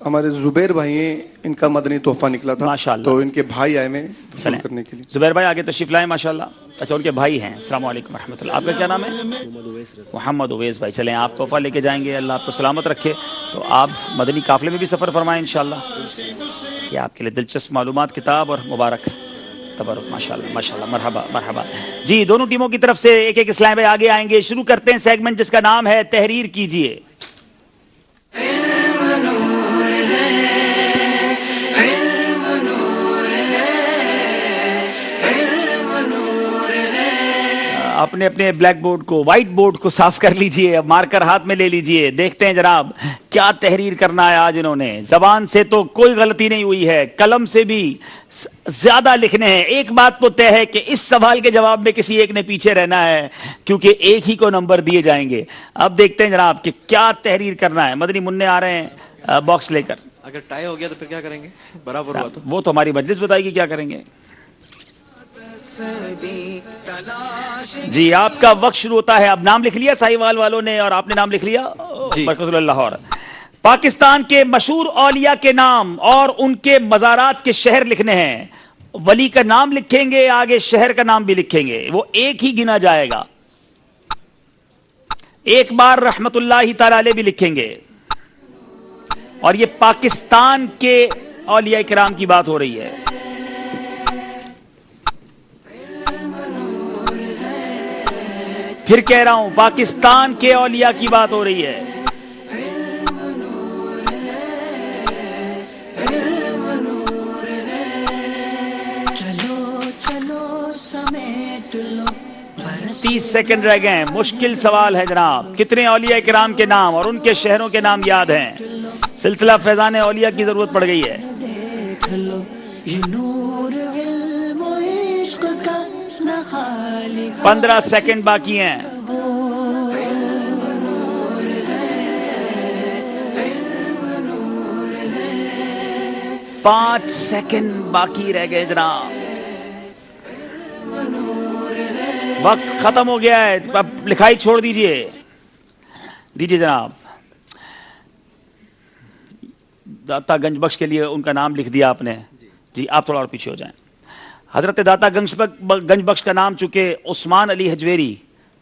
O: ہمارے زبیر بھائی ہیں، ان کا مدنی تحفہ نکلا تھا، تو ان کے بھائی آئے میں وصول کرنے کے لیے۔
B: زبیر بھائی آگے تشریف لائیں، ماشاءاللہ۔ اچھا، ان کے بھائی ہیں۔ السلام علیکم ورحمۃ اللہ۔ آپ کا کیا نام ہے؟ محمد اویس بھائی۔ چلیں، آپ تحفہ لے کے جائیں گے، اللہ آپ کو سلامت رکھے۔ تو آپ مدنی قافلے میں بھی سفر فرمائیں انشاءاللہ۔ یہ آپ کے لیے دلچسپ معلومات کتاب اور مبارک تبرک، ماشاءاللہ ماشاءاللہ، مرحبا مرحبا۔ جی دونوں ٹیموں کی طرف سے ایک ایک اسلام بھائی آگے آئیں گے۔ شروع کرتے ہیں سیگمنٹ جس کا نام ہے تحریر کیجئے۔ اپنے اپنے بلیک بورڈ کو، وائٹ بورڈ کو صاف کر لیجئے، مارکر ہاتھ میں لے لیجئے۔ دیکھتے ہیں جناب کیا تحریر کرنا ہے آج انہوں نے۔ زبان سے تو کوئی غلطی نہیں ہوئی ہے، قلم سے بھی زیادہ لکھنے ہیں۔ ایک بات تو طے ہے کہ اس سوال کے جواب میں کسی ایک نے پیچھے رہنا ہے، کیونکہ ایک ہی کو نمبر دیے جائیں گے۔ اب دیکھتے ہیں جناب کہ کیا تحریر کرنا ہے۔ مدنی منع آ رہے ہیں باکس لے کر۔
J: اگر ٹائی ہو گیا تو پھر کیا کریں گے؟ برابر ہوا تو
B: وہ تو ہماری مجلس بتائے گی کیا کریں گے۔ جی آپ کا وقت شروع ہوتا ہے۔ اب نام لکھ لیا ساہیوال والوں نے، اور آپ نے نام لکھ لیا مرکز لاہور۔ پاکستان کے مشہور اولیاء کے نام اور ان کے مزارات کے شہر لکھنے ہیں۔ ولی کا نام لکھیں گے، آگے شہر کا نام بھی لکھیں گے، وہ ایک ہی گنا جائے گا۔ ایک بار رحمت اللہ تعالی علیہ بھی لکھیں گے، اور یہ پاکستان کے اولیاء کرام کی بات ہو رہی ہے۔ پھر کہہ رہا ہوں، پاکستان کے اولیاء کی بات ہو رہی ہے۔
A: چلو چلو سمیٹ لو
B: 30 سیکنڈ رہ گئے ہیں۔ مشکل سوال ہے جناب، کتنے اولیاء کرام کے نام اور ان کے شہروں کے نام یاد ہیں؟ سلسلہ فیضان اولیاء کی ضرورت پڑ گئی ہے۔
A: دیکھ لو یہ نور علم و عشق کا نہ خالی
B: 15 سیکنڈ باقی ہیں. 5 سیکنڈ باقی رہ گئے جناب. وقت ختم ہو گیا ہے. اب لکھائی چھوڑ دیجئے جناب. داتا گنج بخش کے لیے ان کا نام لکھ دیا آپ نے. جی آپ تھوڑا اور پیچھے ہو جائیں. حضرت داتا گنج بخش کا نام چونکہ عثمان علی حجویری،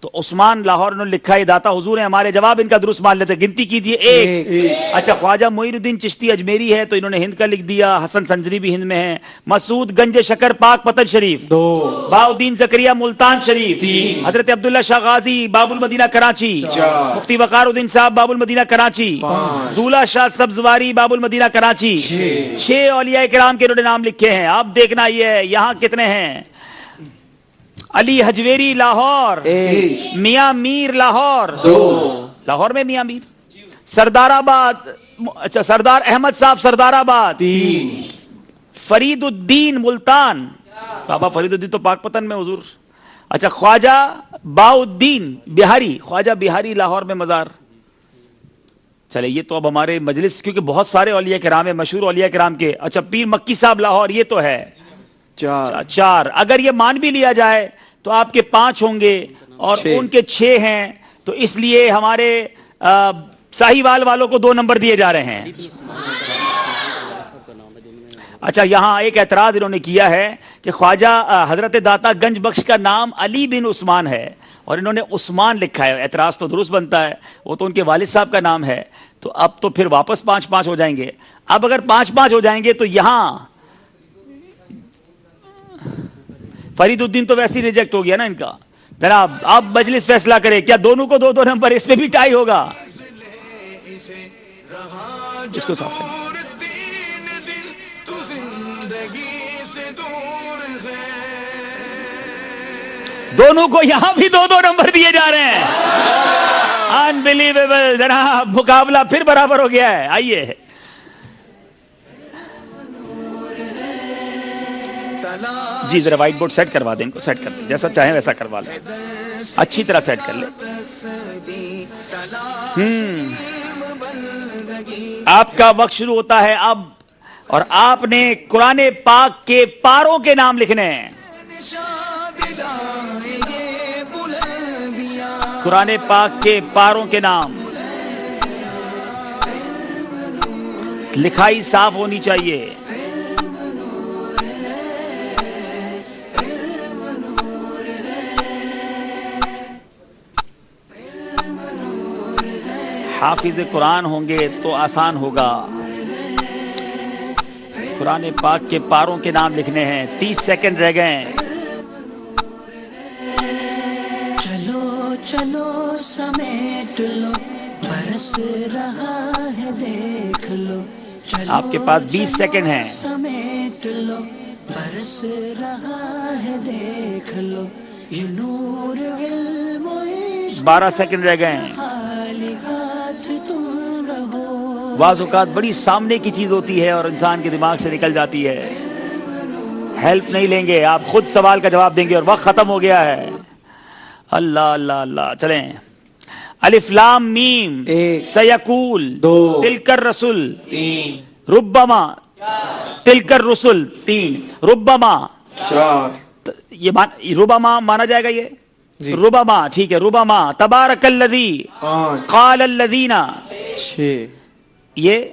B: تو عثمان لاہور نے لکھا ہے داتا حضور ہیں ہمارے. جواب ان کا درست مان لیتے. گنتی کیجئے. 1. اچھا خواجہ معین الدین چشتی اجمیری ہے تو انہوں نے ہند کا لکھ دیا. حسن سنجری بھی ہند میں ہے. مسعود گنج شکر پاک پتن شریف. 2. بہاؤدین زکریا ملتان شریف. 3. حضرت عبداللہ شاہ غازی باب المدینہ کراچی. 4. مفتی وقار الدین صاحب باب المدینہ کراچی. 5. دولہ شاہ سبزواری باب المدینہ کراچی. 6 اولیاء کرام کے انہوں نے نام لکھے ہیں. اب دیکھنا یہ ہے یہاں کتنے ہیں. علی حجویری لاہور. 1. میاں میر لاہور. 2. لاہور میں میاں میر. سردار آباد، اچھا سردار احمد صاحب سردار آباد. 3. فرید الدین ملتان. بابا فرید الدین تو پاک پتن میں حضور. اچھا خواجہ باؤدین بہاری، خواجہ بہاری لاہور میں مزار. چلے یہ تو اب ہمارے مجلس کیونکہ بہت سارے اولیاء کرام ہیں مشہور اولیاء کرام کے. اچھا پیر مکی صاحب لاہور یہ تو ہے 4. اگر یہ مان بھی لیا جائے تو آپ کے 5 ہوں گے اور ان کے 6 ہیں، تو اس لیے ہمارے ساہیوال والوں کو 2 نمبر دیے جا رہے ہیں. اچھا یہاں ایک اعتراض انہوں نے کیا ہے کہ خواجہ حضرت داتا گنج بخش کا نام علی بن عثمان ہے اور انہوں نے عثمان لکھا ہے. اعتراض تو درست بنتا ہے، وہ تو ان کے والد صاحب کا نام ہے. تو اب تو پھر واپس 5-5 ہو جائیں گے. اب اگر 5-5 ہو جائیں گے تو یہاں فرید الدین تو ویسے ہی ریجیکٹ ہو گیا نا ان کا. جناب اب مجلس فیصلہ کرے کیا دونوں کو 2-2 نمبر. اس پہ بھی ٹائی ہوگا. اس کو صاف کریں. دونوں کو یہاں بھی 2-2 نمبر دیے جا رہے ہیں. انبلیویبل. جناب مقابلہ پھر برابر ہو گیا ہے. آئیے جی ذرا وائٹ بورڈ سیٹ کروا دیں. ان کو سیٹ کر دیں جیسا چاہیں ویسا کروا لیں. اچھی طرح سیٹ کر لیں. آپ کا وقت شروع ہوتا ہے اب اور آپ نے قرآن پاک کے پاروں کے نام لکھنے ہیں. قرآن پاک کے پاروں کے نام. لکھائی صاف ہونی چاہیے. حافظ قرآن ہوں گے تو آسان ہوگا. قرآن پاک کے پاروں کے نام لکھنے ہیں. 30 سیکنڈ رہ گئے.
A: چلو چلو سمیٹ لو برس رہا ہے دیکھ لو.
B: آپ کے پاس 20 سیکنڈ ہیں.
A: سمیٹ لو برس رہا ہے دیکھ لو. یہ نور علم و عشق
B: 12 سیکنڈ رہ گئے ہیں. بعض اوقات بڑی سامنے کی چیز ہوتی ہے اور انسان کے دماغ سے نکل جاتی ہے. ہیلپ نہیں لیں گے آپ خود سوال کا جواب دیں گے اور وقت ختم ہو گیا ہے. اللہ اللہ اللہ. چلیں. الف لام میم. 1. سیقول. 2. تلکر رسول. 3. ربما. تلکر رسول. 3. ربما. 4. یہ ربما مانا جائے گا. یہ ربما ٹھیک ہے. ربما. تبارک الذی. 5. قال الذین. 6. یہ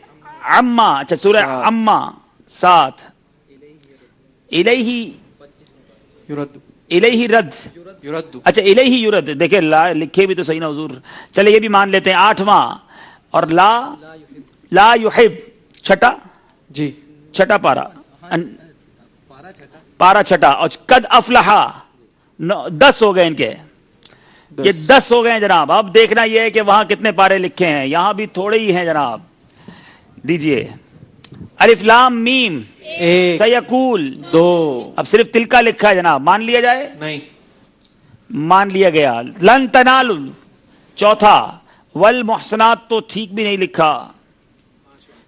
B: عما. اچھا سورہ عما. 7. الیہ رد. اچھا الیہ یرد. دیکھیں لا لکھے بھی تو صحیح نا حضور. چلے یہ بھی مان لیتے ہیں. 8واں. اور لا یحب. چھٹا جی چھٹا پارا. پارا چھٹا. اور قد افلحا. 10 ہو گئے ان کے. یہ 10 ہو گئے ہیں جناب. اب دیکھنا یہ ہے کہ وہاں کتنے پارے لکھے ہیں. یہاں بھی تھوڑے ہی ہیں جناب. دیجئے. الف لام میم. 1. سیقول. 2. اب صرف تلکا لکھا ہے جناب. مان لیا جائے؟ نہیں مان لیا گیا. لن تنالوا. 4. والمحسنات تو ٹھیک بھی نہیں لکھا.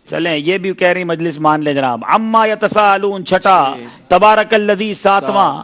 B: چلیں یہ بھی کہہ رہی مجلس مان لے جناب. عما یتساءلون. 6. تبارک الذی. 7واں.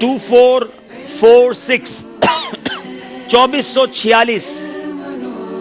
B: 2446 2446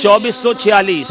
B: 2446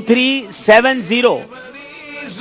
B: 2370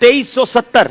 B: 2370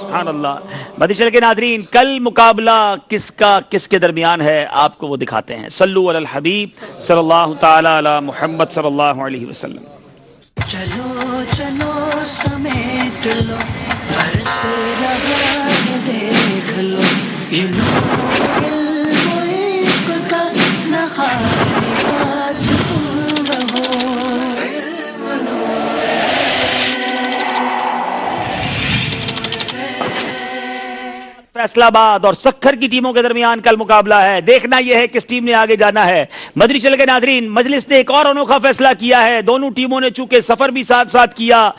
B: سبحان اللہ. مدنی چینل کے ناظرین، کل مقابلہ کس کے درمیان ہے آپ کو وہ دکھاتے ہیں. صلو علی الحبیب صلی اللہ تعالی علی محمد صلی اللہ علیہ وسلم.
A: چلو چلو سمیٹ لو برس رہا ہے دیکھ لو یہ نور علم و عشق کا نخالیات تم رہو علم و نور.
B: فیصلہ آباد اور سکھر کی ٹیموں کے درمیان کل مقابلہ ہے. دیکھنا یہ ہے کس ٹیم نے آگے جانا ہے. مدنی چینل کے ناظرین، مجلس نے ایک اور انوکھا فیصلہ کیا ہے. دونوں ٹیموں نے چونکہ سفر بھی ساتھ ساتھ کیا،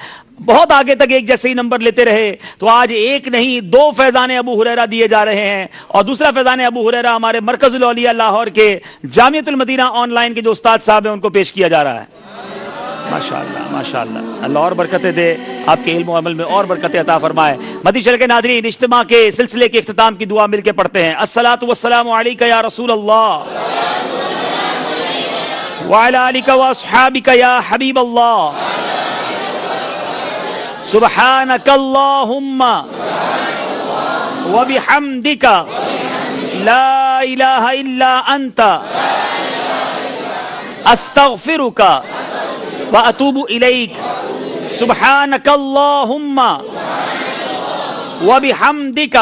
B: بہت آگے تک ایک جیسے ہی نمبر لیتے رہے، تو آج ایک نہیں 2 فیضان ابو ہریرہ دیے جا رہے ہیں. اور دوسرا فیضان ابو ہریرہ ہمارے مرکز الاولیاء لاہور کے جامعۃ المدینہ آن لائن کے جو استاد صاحب ہیں ان کو پیش کیا جا رہا ہے. ماشاءاللہ ماشاءاللہ، اللہ اور برکتیں دے، آپ کے علم و عمل میں اور برکتیں عطا فرمائے. مدنی چینل کے ناظرین، اجتماع کے سلسلے کے اختتام کی دعا مل کے پڑھتے ہیں. الصلاۃ والسلام علیک یا رسول اللہ وعلی آلک واصحابک یا حبیب اللہ. سبحانک اللہم وبحمدک لا الہ الا انت استغفرک واتوب الیک. سبحانک اللہم وبحمدک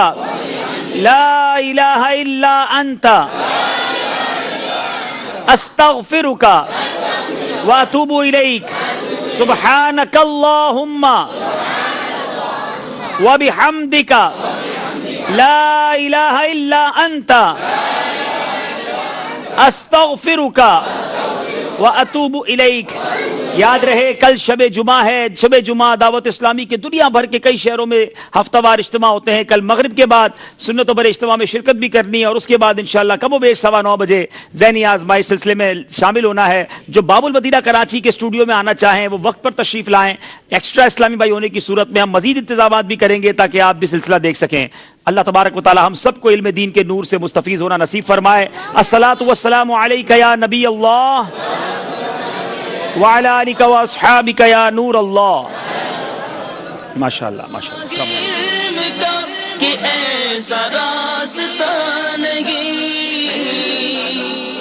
B: لا الہ الا انت استغفرک واتوب الیک. سبحانک اللہم وبحمدک لا الہ الا انت استغفرک واتوب الیک. یاد رہے کل شب جمعہ ہے. شب جمعہ دعوت اسلامی کے دنیا بھر کے کئی شہروں میں ہفتہ وار اجتماع ہوتے ہیں. کل مغرب کے بعد سنت و بر اجتماع میں شرکت بھی کرنی ہے، اور اس کے بعد انشاءاللہ کم و بیش 9:15 بجے ذہنی آزمائش سلسلے میں شامل ہونا ہے. جو باب المدینہ کراچی کے اسٹوڈیو میں آنا چاہیں وہ وقت پر تشریف لائیں. ایکسٹرا اسلامی بھائی ہونے کی صورت میں ہم مزید انتظامات بھی کریں گے تاکہ آپ بھی سلسلہ دیکھ سکیں. اللہ تبارک و تعالی ہم سب کو علم دین کے نور سے مستفیض ہونا نصیب فرمائے. الصلاۃ والسلام علیک یا نبی اللہ وعلی آلک واصحابک یا نور اللہ. ماشاءاللہ ماشاءاللہ.
L: کہ ایسا راستہ